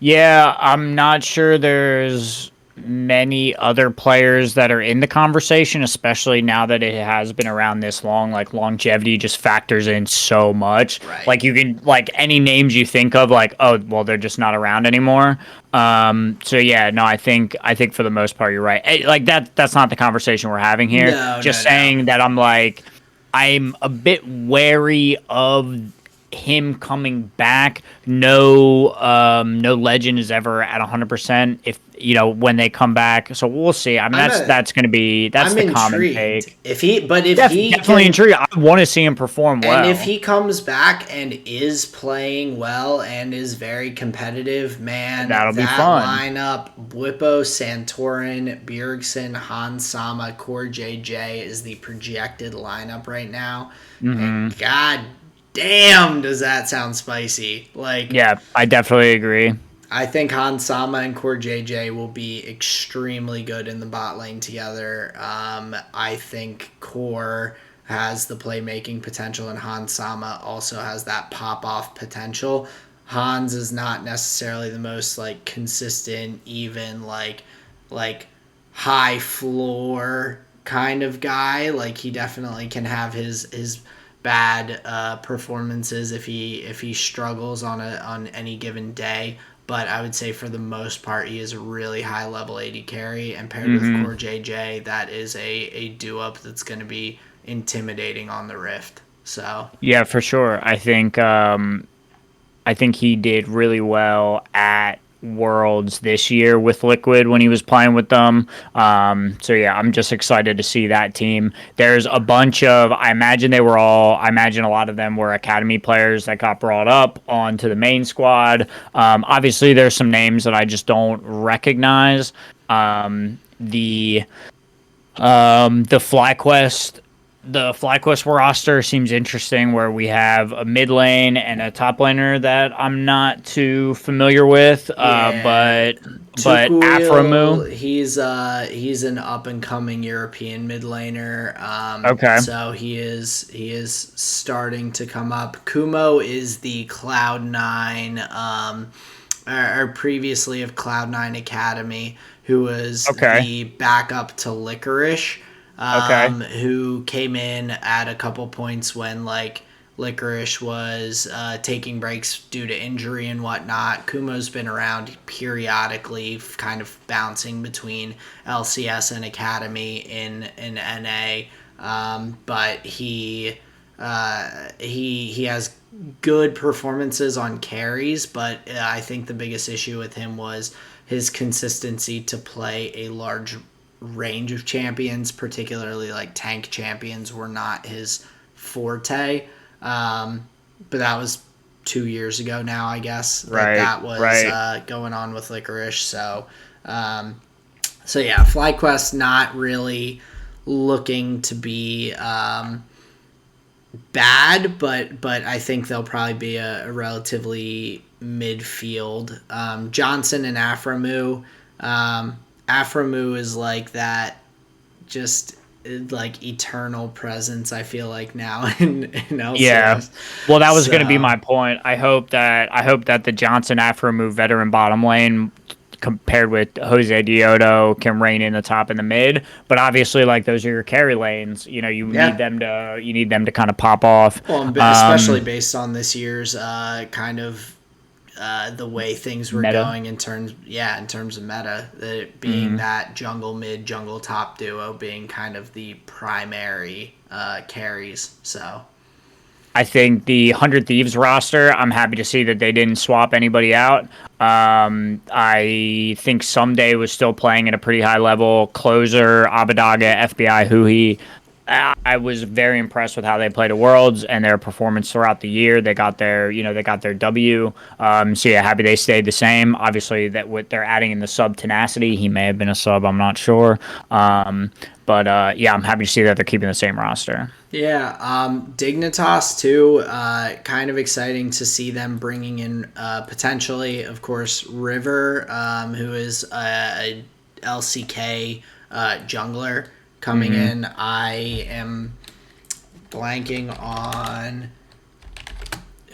Yeah, I'm not sure there's many other players that are in the conversation, especially now that it has been around this long. Like, longevity just factors in so much. right. Like, you can, like, any names you think of, like, oh, well, they're just not around anymore. So yeah, no, I think for the most part you're right. Like, that's not the conversation we're having here. No, Just no, no. saying that I'm a bit wary of him coming back. No legend is ever at 100% if when they come back. So we'll see. I mean, that's going to be I'm the common intrigued. take. If he Definitely intrigued. I want to see him perform well. and if he comes back and is playing well and is very competitive, man, That'll be that fun. lineup: Bwipo, Santorin, Bjergsen, Hans Sama, Core JJ is the projected lineup right now. And god damn, does that sound spicy? Like, Yeah, I definitely agree. I think Hans Sama and Core JJ will be extremely good in the bot lane together. I think Core has the playmaking potential, and Hans Sama also has that pop off potential. Hans is not necessarily the most like consistent, even like high floor kind of guy. Like, he definitely can have his bad performances if he struggles on any given day. But I would say for the most part, he is a really high level AD carry, and paired with Core JJ, that is a do up that's going to be intimidating on the Rift. So Yeah, for sure. I think he did really well at Worlds this year with Liquid when he was playing with them. So yeah, I'm just excited to see that team. There's a bunch of, I imagine a lot of them were academy players that got brought up onto the main squad. Obviously, there's some names that I just don't recognize. The FlyQuest roster seems interesting, where we have a mid lane and a top laner that I'm not too familiar with. But Aframu, he's an up and coming European mid laner. Okay. So he is starting to come up. Kumo is the Cloud9, or previously of Cloud9 Academy, who was the backup to Licorice. Who came in at a couple points when, like, Licorice was taking breaks due to injury and whatnot. Kumo's been around periodically, kind of bouncing between LCS and Academy in NA, but he has good performances on carries. But I think the biggest issue with him was his consistency to play a large range of champions, particularly like tank champions, were not his forte. But that was 2 years ago now, I guess. That was going on with Licorice. So yeah, FlyQuest not really looking to be bad, but I think they'll probably be a relatively midfield. Johnson and Aframu. Aframu is like that, just like eternal presence, I feel like, now in LCS. Yeah. Well, that was going to be my point. I hope that the Johnson Aframu veteran bottom lane compared with Jose Diodo can reign in the top and the mid. But obviously, like, those are your carry lanes. You need them to kind of pop off. Well, especially based on this year's kind of the way things were going in terms of meta, it being that jungle mid, jungle top duo being kind of the primary carries. So I think the 100 Thieves roster, I'm happy to see that they didn't swap anybody out. I think Someday was still playing at a pretty high level. Closer, Abadaga, FBI, Huhi. I was very impressed with how they played at Worlds and their performance throughout the year. They got their W. So yeah, happy they stayed the same. Obviously, that what they're adding in the sub tenacity, he may have been a sub. I'm not sure. But yeah, I'm happy to see that they're keeping the same roster. Yeah, Dignitas too. Kind of exciting to see them bringing in potentially, of course, River, who is a LCK jungler coming in. I am blanking on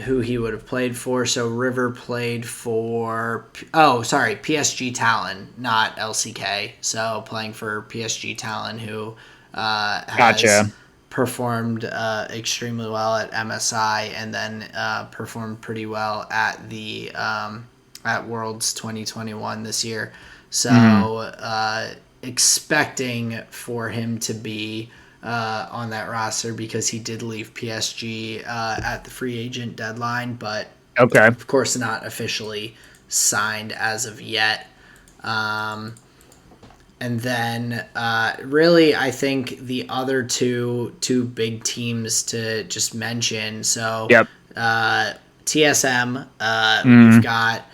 who he would have played for. So River played for PSG Talon, not LCK. So playing for PSG Talon, who has Gotcha. performed extremely well at MSI and then performed pretty well at the at Worlds 2021 this year. So expecting for him to be on that roster because he did leave PSG at the free agent deadline, but Okay. of course not officially signed as of yet. And then really I think the other two big teams to just mention. So Yep. TSM, we've got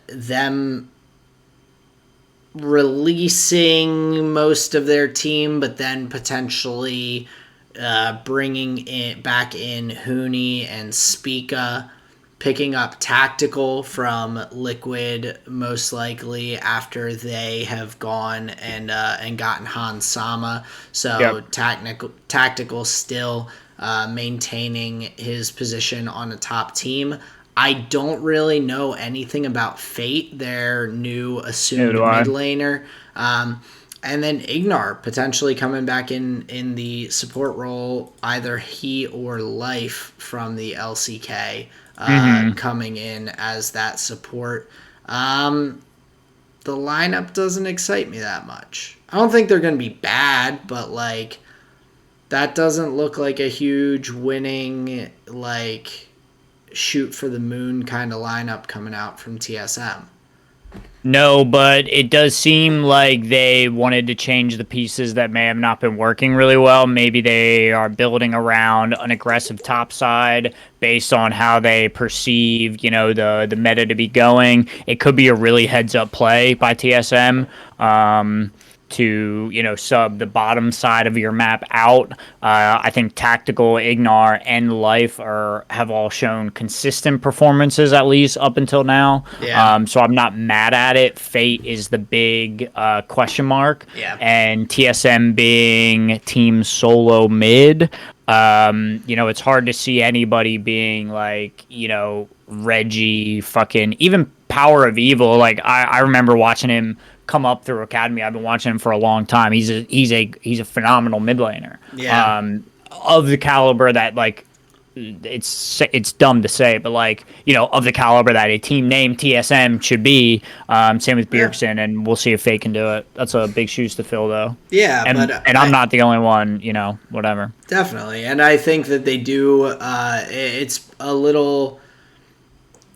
them releasing most of their team, but then potentially bringing it back in Huni and Spica, picking up Tactical from Liquid most likely after they have gone and gotten Han Sama. So Yep. Tactical still maintaining his position on a top team. I don't really know anything about Fate, their new assumed Do I? mid laner. And then Ignar potentially coming back in the support role, either he or Life from the LCK coming in as that support. The lineup doesn't excite me that much. I don't think they're going to be bad, but like that doesn't look like a huge winning like shoot for the moon kind of lineup coming out from TSM. No, but it does seem like they wanted to change the pieces that may have not been working really well. Maybe they are building around an aggressive top side based on how they perceived, the meta to be going. It could be a really heads up play by TSM. To sub the bottom side of your map out. I think Tactical, Ignar, and Life have all shown consistent performances at least up until now. Yeah. So I'm not mad at it. Fate is the big question mark, Yeah. and TSM being team solo mid. It's hard to see anybody being like Reggie, fucking even Power of Evil. Like I remember watching him come up through academy. I've been watching him for a long time. He's a phenomenal mid laner. Yeah. Of the caliber that like it's dumb to say, but like of the caliber that a team named TSM should be. Same with Bjergsen, and we'll see if Fate can do it. That's a big shoes to fill, though. Yeah, and I'm not the only one. Whatever. Definitely, and I think that they do.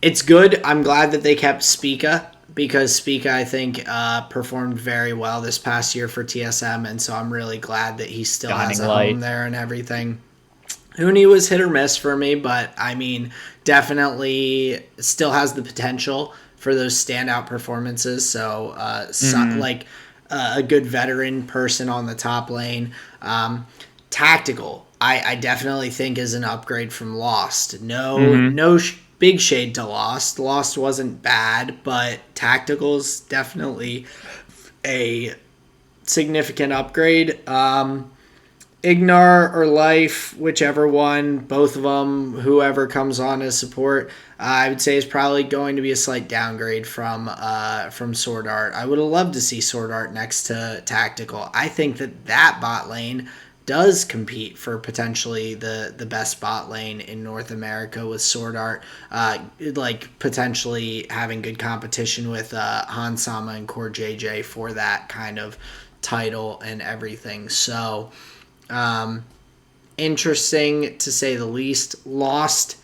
It's good. I'm glad that they kept Spica because Spica, I think, performed very well this past year for TSM, and so I'm really glad that he still has a home there and everything. Huni was hit or miss for me, but I mean, definitely still has the potential for those standout performances. So, a good veteran person on the top lane. Tactical, I definitely think is an upgrade from Lost. No big shade to Lost. Lost wasn't bad, but Tactical's definitely a significant upgrade. Ignar or Life, whichever one, both of them, whoever comes on as support, I would say is probably going to be a slight downgrade from Sword Art. I would have loved to see Sword Art next to Tactical. I think that bot lane does compete for potentially the best bot lane in North America with Sword Art, like potentially having good competition with Han Sama and Core JJ for that kind of title and everything. So, interesting to say the least. Lost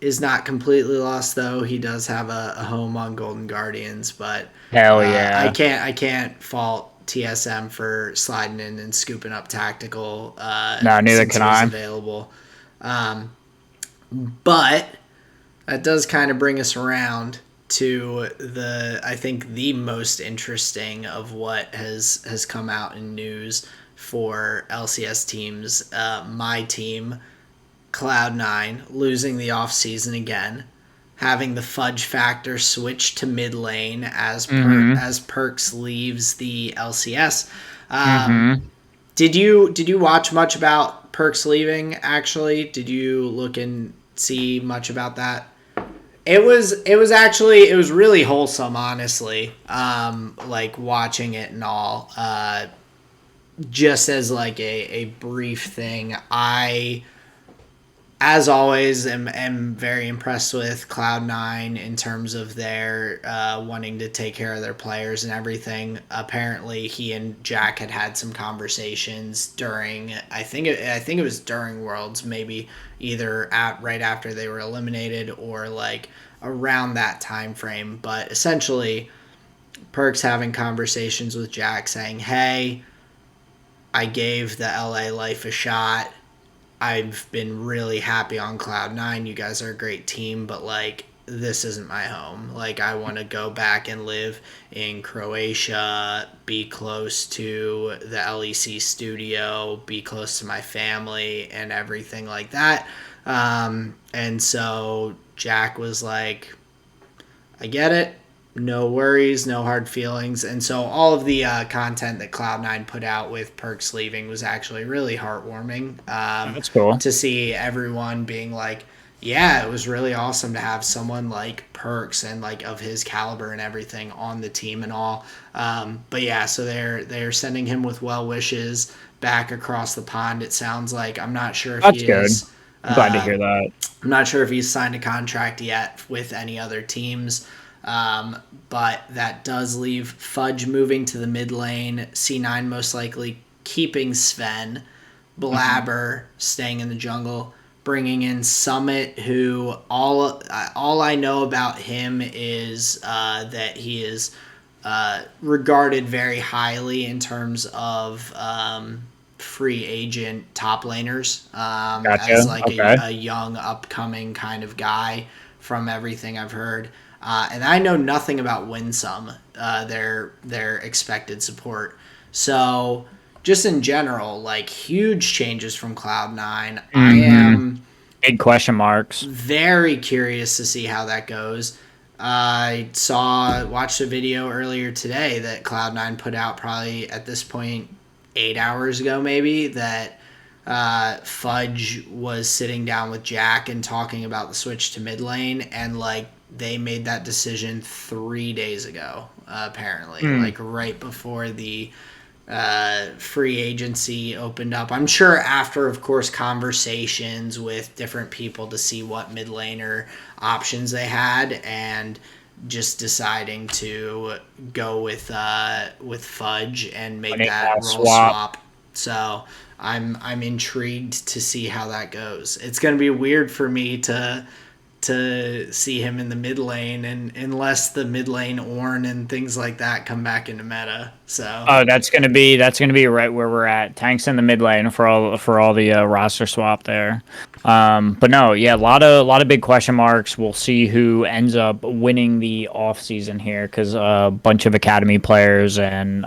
is not completely lost though. He does have a home on Golden Guardians, but Hell yeah. I can't fault TSM for sliding in and scooping up tactical. No, neither since can he was I. available. But that does kind of bring us around to I think the most interesting of what has come out in news for LCS teams. My team, Cloud9, losing the offseason again, having the fudge factor switch to mid lane as as Perks leaves the LCS. Did you watch much about Perks leaving? Actually, did you look and see much about that? It was really wholesome, honestly. Like watching it and all. Just as like a brief thing, I, as always, am very impressed with Cloud9 in terms of their wanting to take care of their players and everything. Apparently, he and Jack had some conversations during, I think it was during Worlds, maybe either right after they were eliminated or like around that time frame. But essentially, Perks having conversations with Jack saying, "Hey, I gave the LA life a shot. I've been really happy on Cloud9. You guys are a great team, but like this isn't my home. Like I want to go back and live in Croatia, be close to the LEC studio, be close to my family and everything like that." And so Jack was like, "I get it. No worries, no hard feelings." And so all of the content that Cloud9 put out with Perks leaving was actually really heartwarming. That's cool. To see everyone being like, yeah, it was really awesome to have someone like Perks and like of his caliber and everything on the team and all. But yeah, so they're sending him with well wishes back across the pond. It sounds like, I'm not sure if That's he good. is. I'm glad to hear that. I'm not sure if he's signed a contract yet with any other teams. But that does leave Fudge moving to the mid lane, C9 most likely keeping Sven, Blabber staying in the jungle, bringing in Summit, who all I know about him is that he is regarded very highly in terms of free agent top laners, Gotcha. as like Okay. a young upcoming kind of guy from everything I've heard. And I know nothing about Winsome, their expected support. So just in general, like huge changes from Cloud9. I am Big question marks. very curious to see how that goes. I watched a video earlier today that Cloud9 put out probably at this point 8 hours ago maybe, that Fudge was sitting down with Jack and talking about the switch to mid lane, and like they made that decision 3 days ago, apparently, like right before the free agency opened up. I'm sure after, of course, conversations with different people to see what mid laner options they had, and just deciding to go with Fudge and make that role swap. So I'm intrigued to see how that goes. It's going to be weird for me to see him in the mid lane, and unless the mid lane Ornn and things like that come back into meta. So that's gonna be right where we're at. Tanks in the mid lane for all the roster swap there. But no, yeah, a lot of big question marks. We'll see who ends up winning the off season here, because a bunch of academy players and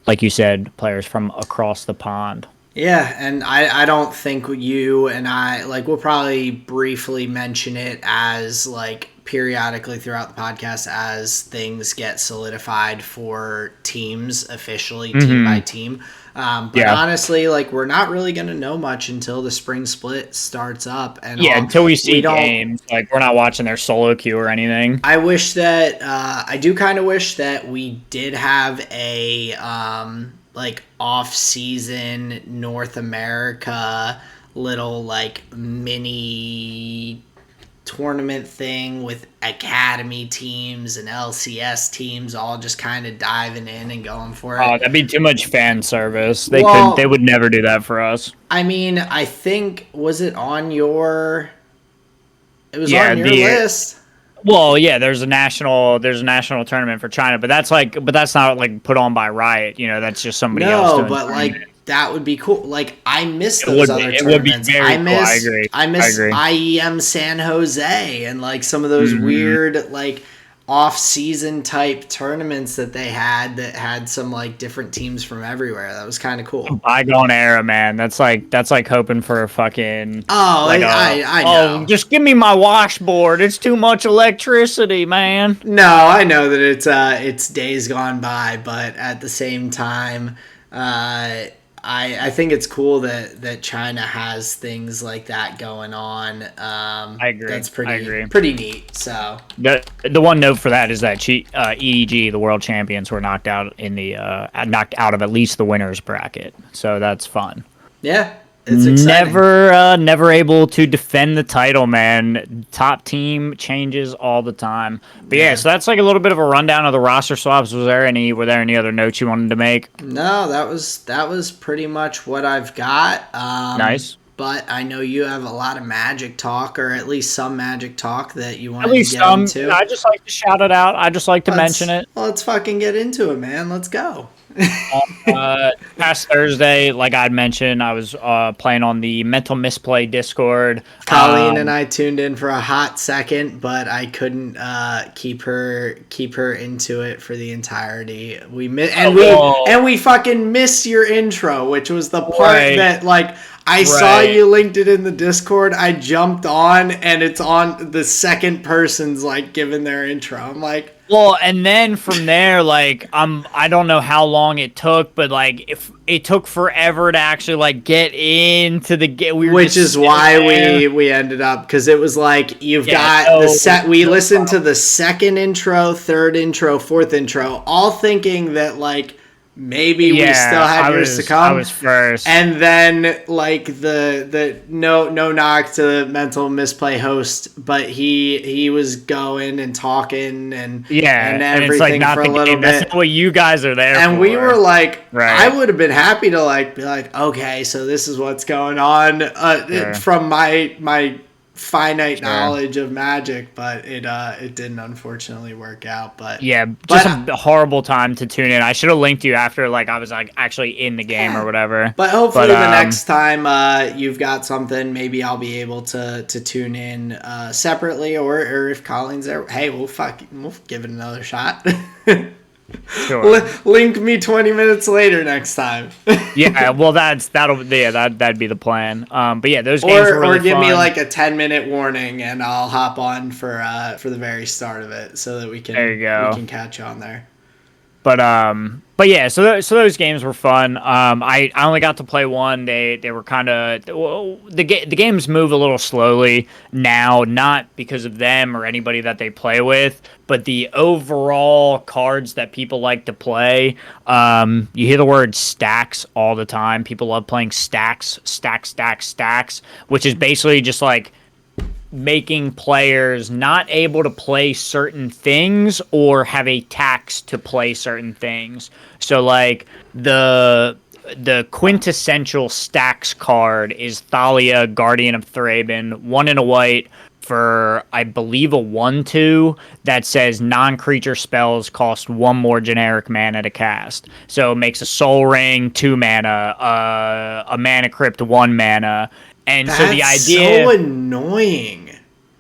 like you said, players from across the pond. yeah, and I don't think you and I, like, we'll probably briefly mention it as like periodically throughout the podcast as things get solidified for teams officially, team by team. But honestly, like, we're not really going to know much until the spring split starts up. And until we see games, like we're not watching their solo queue or anything. I wish that I do kind of wish that we did have a like off-season North America little like mini tournament thing with academy teams and LCS teams all just kind of diving in and going for it. Oh, that'd be too much fan service. They would never do that for us. I mean, I think, was it on your... It was on your list. Well, yeah, there's a national tournament for China, but that's not like put on by Riot. That's just somebody else No, doing but tournament. like that would be cool. Like I miss It those would be. other It would be tournaments. very cool. I agree. I I miss agree. IEM San Jose and like some of those Hmm. weird like off-season type tournaments that had some like different teams from everywhere. That was kind of cool. Bygone era, man. That's like hoping for a fucking Oh, like I know. just give me my washboard. It's too much electricity, man. No, I know that it's days gone by, but at the same time, I think it's cool that China has things like that going on. I agree. That's I agree. pretty neat. So The one note for that is that EDG, the world champions, were knocked out knocked out of at least the winners bracket. So that's fun. yeah, it's exciting. Never able to defend the title, man. Top team changes all the time. But yeah, Yeah. so that's like a little bit of a rundown of the roster swaps. Were there any other notes you wanted to make? No, that was pretty much what I've got. Nice. But I know you have a lot of Magic talk, or at least some Magic talk that you At wanted to least get some. into. I just like to shout it out. I just like to mention it. Let's fucking get into it, man. Let's go. Past Thursday, like I'd mentioned, I was playing on the Mental Misplay Discord. Colleen and I tuned in for a hot second, but I couldn't keep her into it for the entirety. We fucking missed your intro, which was the part Right. that like I saw you linked it in the Discord. I jumped on and it's on the second person's like giving their intro. I'm like, Well, and then from there, like I don't know how long it took, but like if it took forever to actually like get into the get, we were which just is why sitting there. we ended up because it was like you've Yeah, got the no, set. We no listened to problem. the second intro, third intro, fourth intro, all thinking that like maybe we still Yeah, had yours to I come. was first. And then like the no knock to the mental misplay host, but he was going and talking and Yeah, and it's like everything not for the a little game. That's bit. not what you guys are there And for. we were like, Right. I would have been happy to like be like, okay, so this is what's going on Sure. from my finite Sure. knowledge of Magic, but it didn't unfortunately work out. But Yeah, but just a horrible time to tune in. I should have linked you after like I was like actually in the game or whatever. but hopefully But the next time you've got something, maybe I'll be able to tune in separately, or if Colleen's there, hey, we'll give it another shot. sure. Link me 20 minutes later next time. Yeah, well that'd be the plan. But yeah, those games were really or give fun. me like a 10-minute warning and I'll hop on for the very start of it so that There you go. we can catch on there. But yeah, so those games were fun. I only got to play one. They were kind of the games move a little slowly now, not because of them or anybody that they play with, but the overall cards that people like to play. You hear the word stacks all the time. People love playing stacks, which is basically just like making players not able to play certain things or have a tax to play certain things. So like the quintessential stacks card is Thalia, Guardian of Thraben, 1 and a white for I believe a 1/2 that says non-creature spells cost 1 more generic mana to cast. So it makes a Soul Ring 2 mana, a Mana Crypt 1 mana. And so the That's idea so annoying.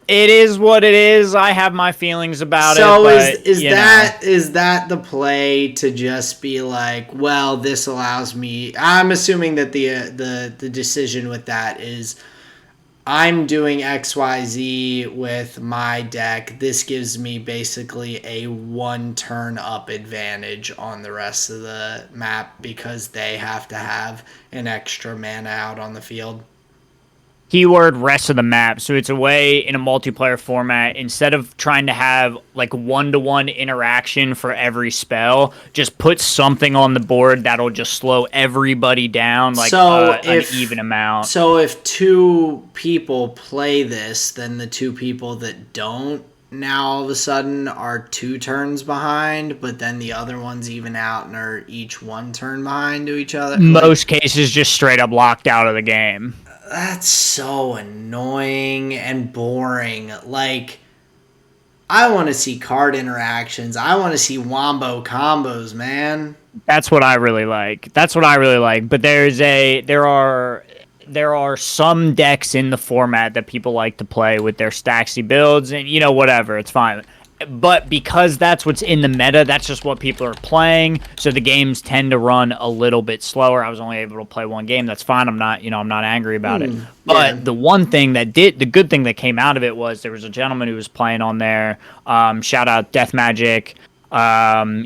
it is what it is. I have my feelings about So it. But, is that the play to just be like, well, this allows me? I'm assuming that the decision with that is I'm doing XYZ with my deck. This gives me basically a 1 turn up advantage on the rest of the map because they have to have an extra mana out on the field. keyword rest of the map. So it's a way in a multiplayer format, instead of trying to have like 1-to-1 interaction for every spell, just put something on the board that'll just slow everybody down like an even amount. So if 2 people play this, then the 2 people that don't now all of a sudden are 2 turns behind, but then the other ones even out and are each 1 turn behind to each other. Most cases just straight up locked out of the game. That's so annoying and boring. Like, I want to see card interactions. I want to see wombo combos, man. That's what I really like. But there are some decks in the format that people like to play with their Staxy builds, and whatever, it's fine. But because that's what's in the meta, that's just what people are playing. So the games tend to run a little bit slower. I was only able to play one game. That's fine. I'm not angry about it. But the good thing that came out of it was there was a gentleman who was playing on there. Shout out Death Magic.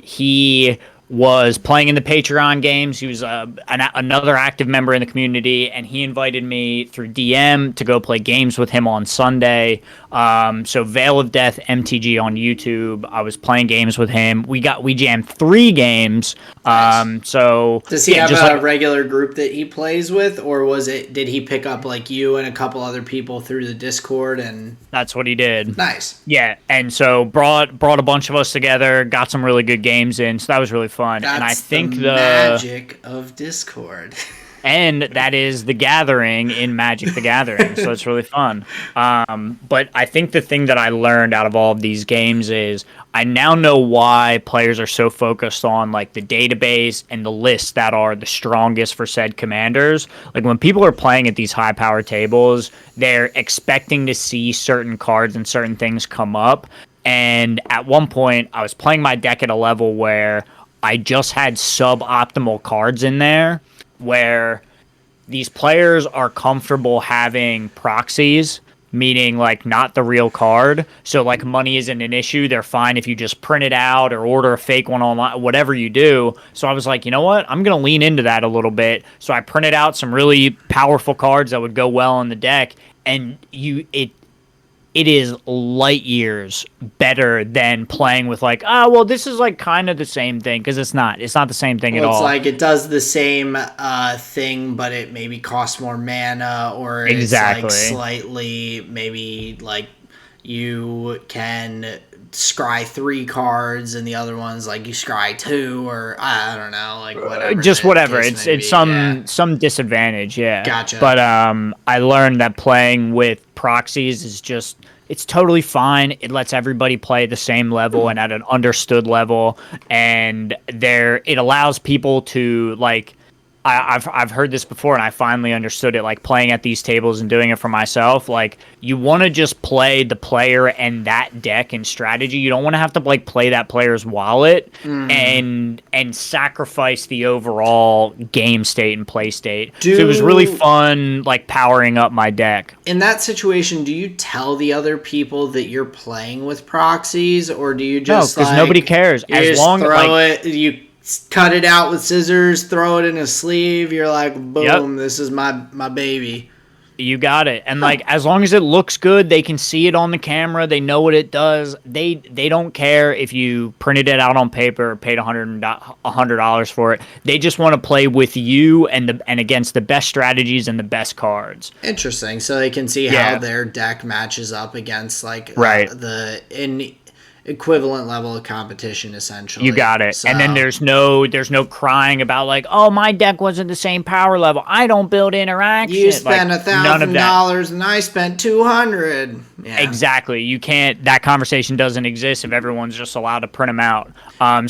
He was playing in the Patreon games. He was another active member in the community, and he invited me through DM to go play games with him on Sunday. So Veil of Death MTG on YouTube. I was playing games with him. We jammed 3 games. Nice. So does he have a regular group that he plays with, or did he pick up like you and a couple other people through the Discord? And that's what he did. Nice. Yeah, and so brought a bunch of us together, got some really good games in. So that was really fun. That's and I think the magic of Discord. And that is the gathering in Magic the Gathering, so it's really fun. But I think the thing that I learned out of all of these games is I now know why players are so focused on like the database and the lists that are the strongest for said commanders. Like when people are playing at these high power tables, they're expecting to see certain cards and certain things come up. And at one point, I was playing my deck at a level where I just had suboptimal cards in there, where these players are comfortable having proxies, meaning like not the real card. So like money isn't an issue. They're fine if you just print it out or order a fake one online, whatever you do. So I was like, you know what? I'm going to lean into that a little bit. So I printed out some really powerful cards that would go well in the deck. And it is light years better than playing with like, this is like kind of the same thing, because it's not the same thing at all. It's like it does the same thing, but it maybe costs more mana, or exactly. It's like slightly maybe like you can scry 3 cards and the other one's like you scry 2, or I don't know, like whatever. Just whatever. It's some disadvantage, yeah. Gotcha. But I learned that playing with proxies is just, it's totally fine. It lets everybody play at the same level and at an understood level, and it allows people to like, I've heard this before, and I finally understood it, like playing at these tables and doing it for myself. Like, you want to just play the player and that deck and strategy. You don't want to have to like play that player's wallet and sacrifice the overall game state and play state. So it was really fun, like powering up my deck. In that situation, do you tell the other people that you're playing with proxies, or do you just because nobody cares. As long as you cut it out with scissors, throw it in a sleeve, you're like, boom, This is my baby. You got it. And like, as long as it looks good, they can see it on the camera, they know what it does. They don't care if you printed it out on paper or paid $100 for it. They just want to play with you and against the best strategies and the best cards. Interesting. So they can see how their deck matches up against like the equivalent level of competition, essentially. You got it. So, and then there's no crying about like, oh, my deck wasn't the same power level, I don't build interaction. You spent $1,000 and I spent $200. Yeah. Exactly. You can't. That conversation doesn't exist if everyone's just allowed to print them out.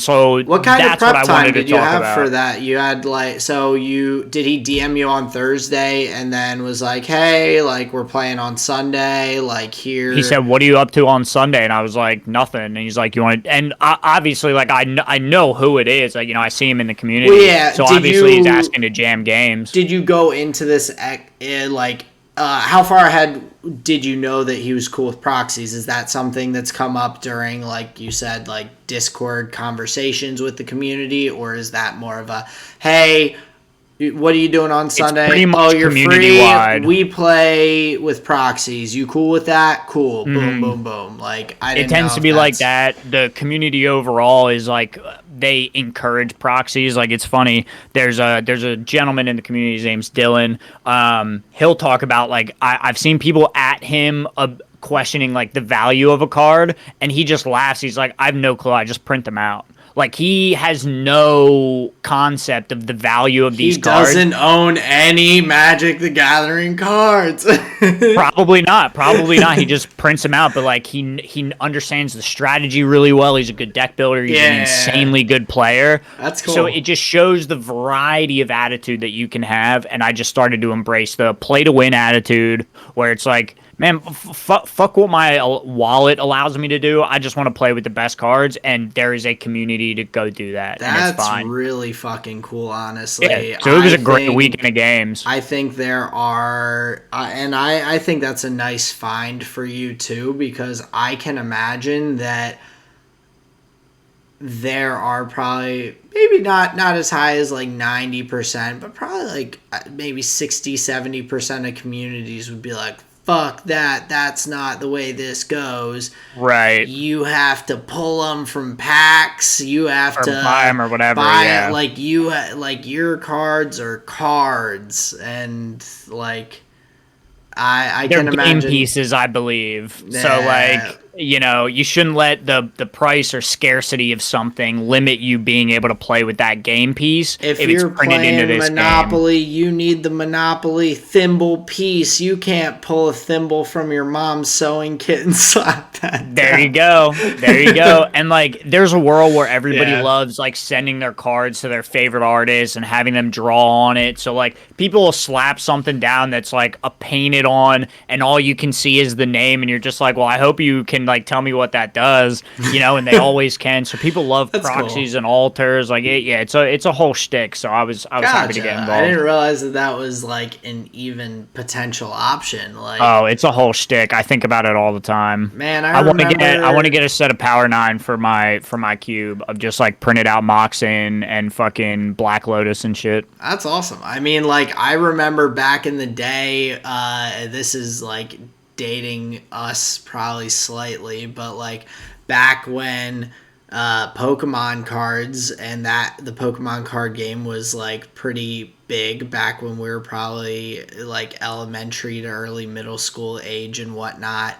So what kind of prep time did you have about. For that? You had like, so did he DM you on Thursday and then was like, hey, like we're playing on Sunday, like here. He said, what are you up to on Sunday? And I was like, nothing. And he's like, you want to, and obviously like I know who it is. Like, I see him in the community. Well, yeah. So obviously he's asking to jam games. Did you go into this like? How far ahead did you know that he was cool with proxies? Is that something that's come up during, like you said, like Discord conversations with the community, or is that more of a, hey, what are you doing on Sunday? It's pretty much you're community-wide. Free. We play with proxies. You cool with that? Cool. Boom, boom, boom. Like, it tends to be like that. The community overall is like, they encourage proxies. Like, it's funny. There's a gentleman in the community. His name's Dylan. He'll talk about like, I've seen people at him questioning like the value of a card, and he just laughs. He's like, I have no clue. I just print them out. Like, he has no concept of the value of these cards. He doesn't own any Magic the Gathering cards. Probably not. Probably not. He just prints them out, but like he understands the strategy really well. He's a good deck builder. He's an insanely good player. That's cool. So it just shows the variety of attitude that you can have, and I just started to embrace the play to win attitude, where it's like, man, fuck what my wallet allows me to do. I just want to play with the best cards, and there is a community to go do that. That's and it's fine. really fucking cool, honestly. Yeah, so it was a great weekend of games. I think there are, and I think that's a nice find for you too, because I can imagine that there are probably, maybe not as high as like 90%, but probably like maybe 60-70% of communities would be like, fuck that, that's not the way this goes. Right. You have to pull them from packs. You have to buy them or whatever. Buy like your cards are cards, and like I they're can imagine game pieces, I believe. So like, you know, you shouldn't let the price or scarcity of something limit you being able to play with that game piece. If you're it's printed playing into this Monopoly, game. you need the Monopoly thimble piece. You can't pull a thimble from your mom's sewing kit and slap that There down. you go. There you go. And like, there's a world where everybody loves like sending their cards to their favorite artists and having them draw on it. So like, people will slap something down that's like a painted on, and all you can see is the name, and you're just like, well, I hope you can like tell me what that does, you know, and they always can. So people love proxies cool. and alters, like it's a whole shtick. So I was happy to get involved. I didn't realize that was like an even potential option. Like, oh, it's a whole shtick. I think about it all the time. Man, I want to get a set of Power 9 for my cube of just like printed out Moxin and fucking Black Lotus and shit. That's awesome. I mean, like, I remember back in the day, this is like dating us probably slightly, but like back when Pokemon cards and the Pokemon card game was like pretty big, back when we were probably like elementary to early middle school age and whatnot.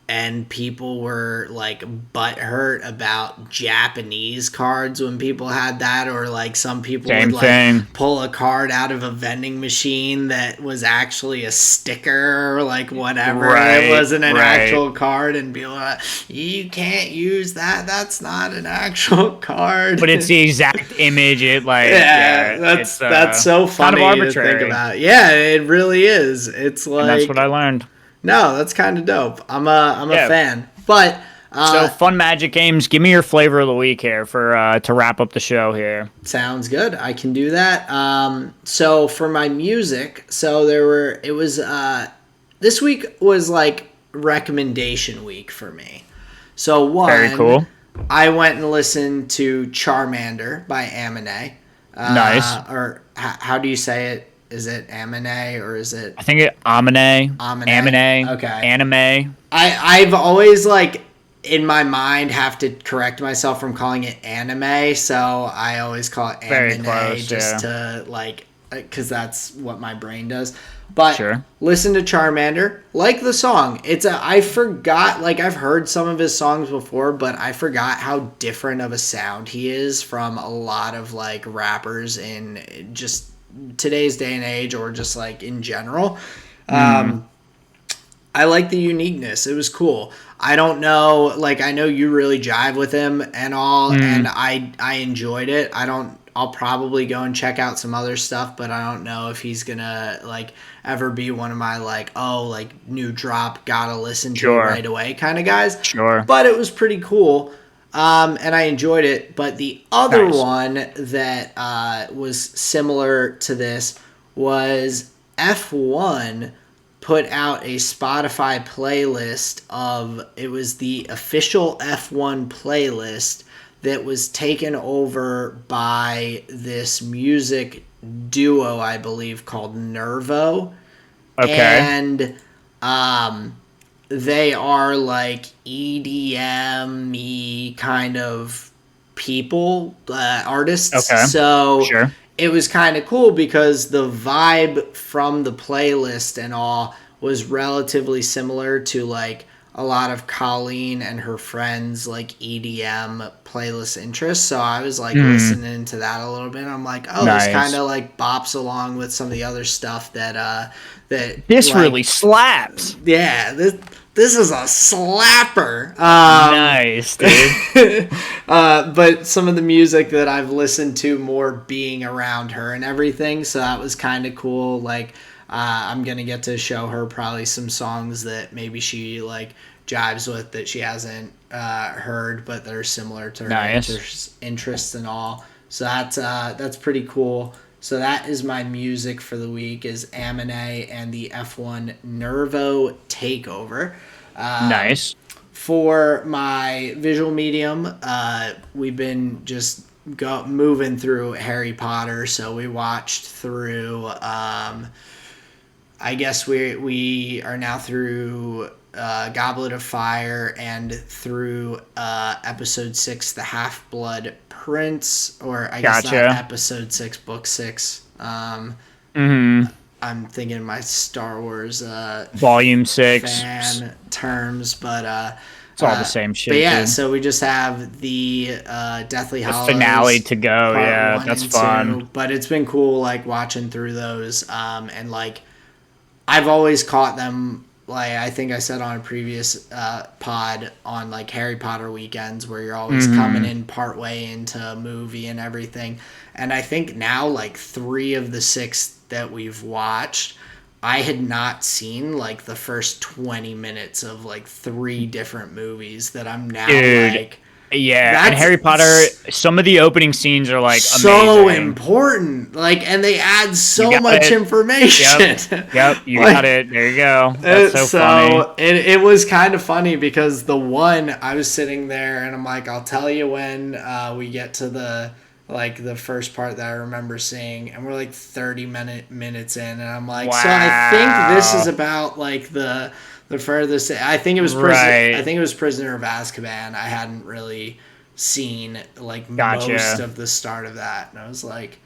And people were like butthurt about Japanese cards when people had that, or like some people would like pull a card out of a vending machine that was actually a sticker or like whatever. It wasn't an actual card, and be like, you can't use that. That's not an actual card. But it's the exact image. It like that's so funny kind of arbitrary to think about. Yeah, it really is. It's like, and that's what I learned. No, that's kind of dope. I'm a fan. But so fun Magic games. Give me your flavor of the week here for to wrap up the show here. Sounds good. I can do that. So for my music, this week was like recommendation week for me. So one, very cool. I went and listened to Charmander by Amine. Nice. Or how do you say it? Is it Amine or is it? I think it Amine. Okay. Anime. I've always like in my mind have to correct myself from calling it anime, so I always call it Amine to like, because that's what my brain does. But listen to Charmander, like the song. I forgot, like I've heard some of his songs before, but I forgot how different of a sound he is from a lot of like rappers in just today's day and age, or just like in general. I like the uniqueness. It was cool. I don't know, like I know you really jive with him and all, and I enjoyed it. I'll probably go and check out some other stuff, but I don't know if he's gonna like ever be one of my like, oh, like new drop, gotta listen to it right away kind of guys. But it was pretty cool. And I enjoyed it. But the other one that was similar to this was F1 put out a Spotify playlist it was the official F1 playlist that was taken over by this music duo, I believe, called Nervo. And they are like EDM-y kind of people, artists. So it was kind of cool because the vibe from the playlist and all was relatively similar to like a lot of Colleen and her friends like EDM playlist interests. So I was like listening to that a little bit. I'm like, oh, this kind Nice. of like bops along with some of the other stuff that This like, really slaps. yeah, this is a slapper. Nice, dude. But some of the music that I've listened to more being around her and everything, so that was kind of cool. Like, I'm gonna get to show her probably some songs that maybe she like jives with that she hasn't heard, but that are similar to her interests and all. So that's pretty cool. So that is my music for the week is Amine and the F1 Nervo Takeover. Nice. For my visual medium, we've been just moving through Harry Potter. So we watched through. I guess we are now through Goblet of Fire and through episode 6, The Half-Blood Prince, or I guess not episode 6, book 6. I'm thinking my Star Wars volume 6 fan terms, but it's all the same shit. But yeah, dude. so we just have the Deathly Hallows finale to go. Yeah, that's fun. 2, but it's been cool like watching through those, and like I've always caught them. Like I think I said on a previous pod on like Harry Potter weekends where you're always coming in partway into a movie and everything. And I think now like 3 of the 6 that we've watched, I had not seen like the first 20 minutes of like 3 different movies that I'm now like. Yeah, and Harry Potter, some of the opening scenes are like so amazing. Important. Like, and they add so much information. Yep, you got it. There you go. That's so funny. It was kind of funny because the one, I was sitting there and I'm like, I'll tell you when we get to the first part that I remember seeing, and we're like 30 minutes in, and I'm like, wow. So I think this is about like the furthest. I think it was I think it was Prisoner of Azkaban. I hadn't really seen like most of the start of that, and I was like,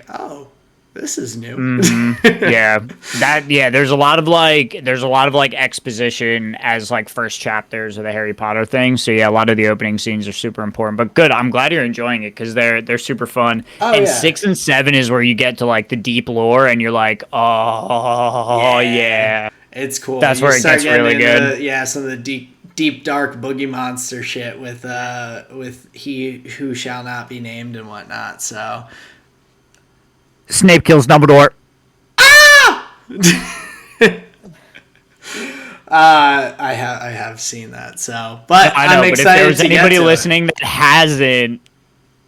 oh, this is new. There's a lot of like exposition as like first chapters of the Harry Potter thing. So yeah, a lot of the opening scenes are super important. But good, I'm glad you're enjoying it because they're super fun. And 6 and 7 is where you get to like the deep lore, and you're like, oh yeah. It's cool. That's where it gets really good. Some of the deep dark boogie monster shit with He Who Shall Not Be Named and whatnot. So Snape kills Dumbledore. Ah! I have seen that. So, but I know, I'm excited. If there's anybody listening that hasn't,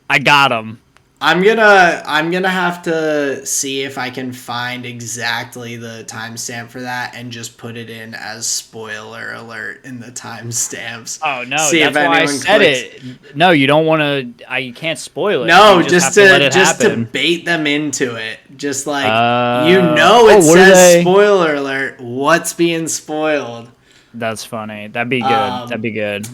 I got them. I'm gonna have to see if I can find exactly the timestamp for that and just put it in as spoiler alert in the timestamps. Oh no, that's why I said it. No, you don't want to. You can't spoil it. No, just to bait them into it. Just like it says spoiler alert. What's being spoiled? That's funny. That'd be good. That'd be good.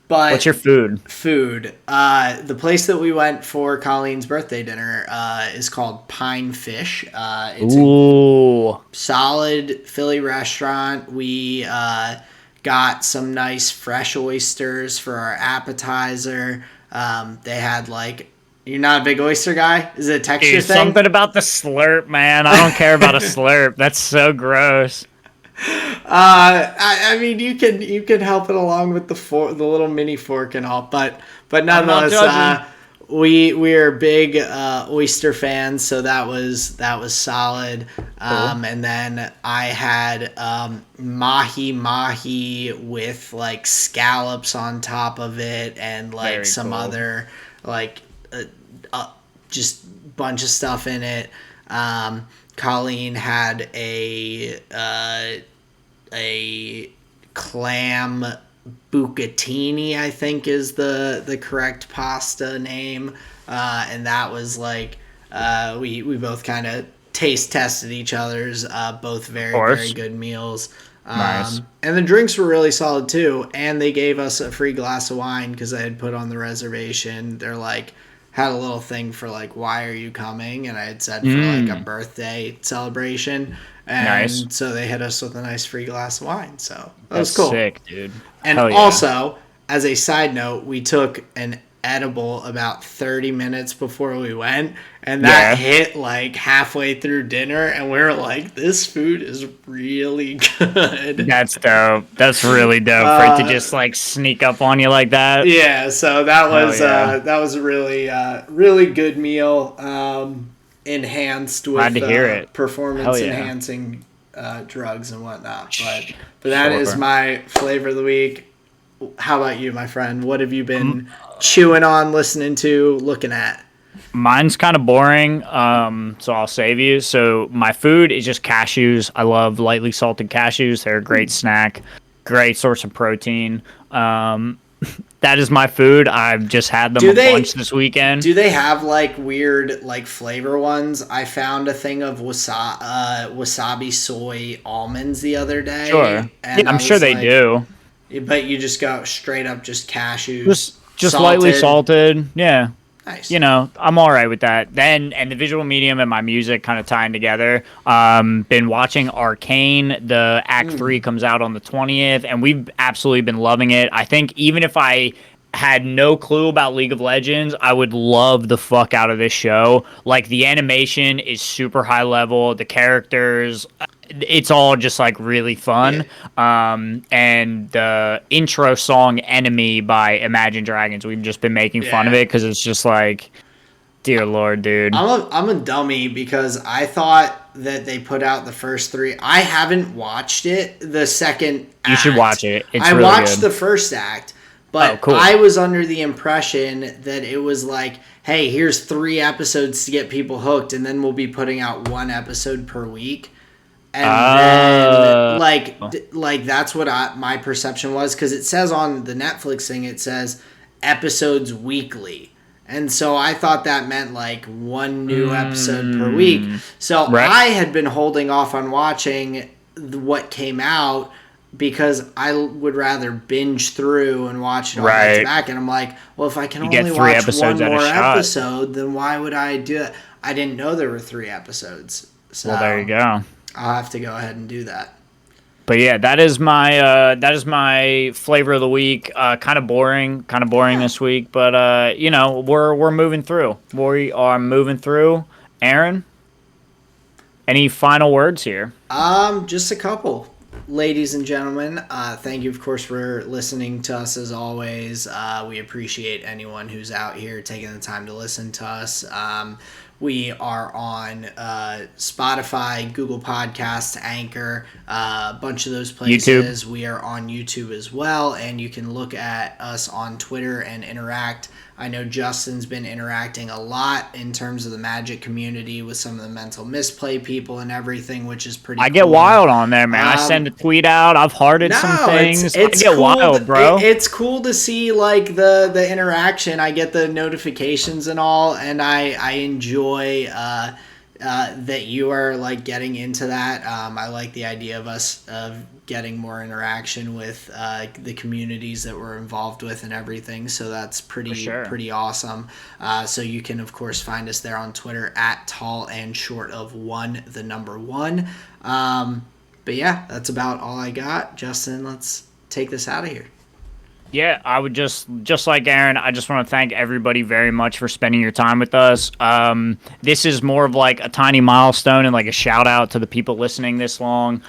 But what's your food? The place that we went for Colleen's birthday dinner is called Pine Fish. It's a solid Philly restaurant. We got some nice fresh oysters for our appetizer. They had like, you're not a big oyster guy? Is it a texture thing? Something about the slurp, man. I don't care about a slurp. That's so gross. I mean, you can help it along with the little mini fork and all, but nonetheless, we're big oyster fans, so that was solid. Cool. And then I had mahi with like scallops on top of it, and like some other like just bunch of stuff in it. Colleen had a clam bucatini, I think is the correct pasta name, and that was like we both kind of taste tested each other's, both very good meals. Nice. And the drinks were really solid too, and they gave us a free glass of wine because I had put on the reservation. They're like, had a little thing for like, why are you coming? And I had said for like a birthday celebration. and Nice. so they hit us with a nice free glass of wine. So that That's was cool. sick, dude. And Hell yeah. also, as a side note, we took an edible about 30 minutes before we went, and that Yeah. hit like halfway through dinner, and we were like, this food is really good. That's dope. That's really dope for it to just like sneak up on you like that. Yeah, so that was yeah. that was a really really good meal, enhanced Glad with to hear it. performance Hell yeah. enhancing drugs and whatnot. But that is Sure. my flavor of the week. How about you, my friend? What have you been chewing on, listening to, looking at? Mine's kind of boring, so I'll save you. So my food is just cashews. I love lightly salted cashews. They're a great snack, great source of protein. That is my food. I've just had them bunch this weekend. Do they have like weird like flavor ones? I found a thing of wasabi soy almonds the other day. Sure. And Yeah, I'm sure they do. But you just go straight up just cashews. Just lightly salted. Yeah. Nice. You know, I'm all right with that. Then, and the visual medium and my music kind of tying together. Been watching Arcane. The Act 3 comes out on the 20th, and we've absolutely been loving it. I think even if I had no clue about League of Legends, I would love the fuck out of this show. Like, the animation is super high level. The characters, it's all just like really fun. And the intro song Enemy by Imagine Dragons, we've just been making fun of it because it's just like, dear Lord, dude. I'm a dummy because I thought that they put out the first 3. I haven't watched it, the second act. You should watch it. It's I really watched good. the first act, but cool. I was under the impression that it was like, hey, here's 3 episodes to get people hooked, and then we'll be putting out 1 episode per week. And then, like that's what my perception was, because it says on the Netflix thing, it says episodes weekly. And so I thought that meant like 1 new episode per week. So I had been holding off on watching what came out because I would rather binge through and watch it all back to back. And I'm like, well, if I can only watch 1 more episode, then why would I do it? I didn't know there were 3 episodes. So well, there you go. I'll have to go ahead and do that. But yeah, that is my flavor of the week. Kind of boring this week, but you know, we're moving through. We are moving through. Aaron, any final words here? Just a couple. Ladies and gentlemen, thank you, of course, for listening to us as always. We appreciate anyone who's out here taking the time to listen to us. We are on Spotify, Google Podcasts, Anchor, a bunch of those places. YouTube. We are on YouTube as well, and you can look at us on Twitter and interact. I know Justin's been interacting a lot in terms of the Magic community with some of the mental misplay people and everything, which is pretty cool. I get wild on there, man. I send a tweet out. I've hearted some things. It's I get cool wild, bro. It's cool to see like the interaction. I get the notifications and all, and I enjoy that you are like getting into that. I like the idea of us getting more interaction with the communities that we're involved with and everything. So that's pretty awesome. So you can of course find us there on Twitter at tall and short of 1, the number 1. But yeah, that's about all I got. Justin, let's take this out of here. Yeah, I would just like Aaron, I just want to thank everybody very much for spending your time with us. This is more of like a tiny milestone and like a shout out to the people listening this long.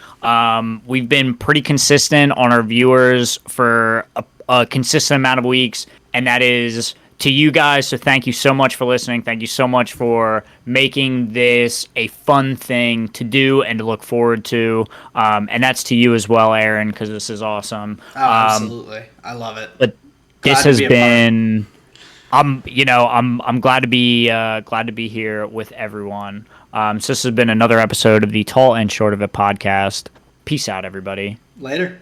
We've been pretty consistent on our viewers for a consistent amount of weeks, and that is to you guys. So thank you so much for listening. Thank you so much for making this a fun thing to do and to look forward to. And that's to you as well, Aaron, because this is awesome. Oh, absolutely. I love it. But this has been, I'm glad to be here with everyone. So this has been another episode of the Tall and Short of It podcast. Peace out, everybody. Later.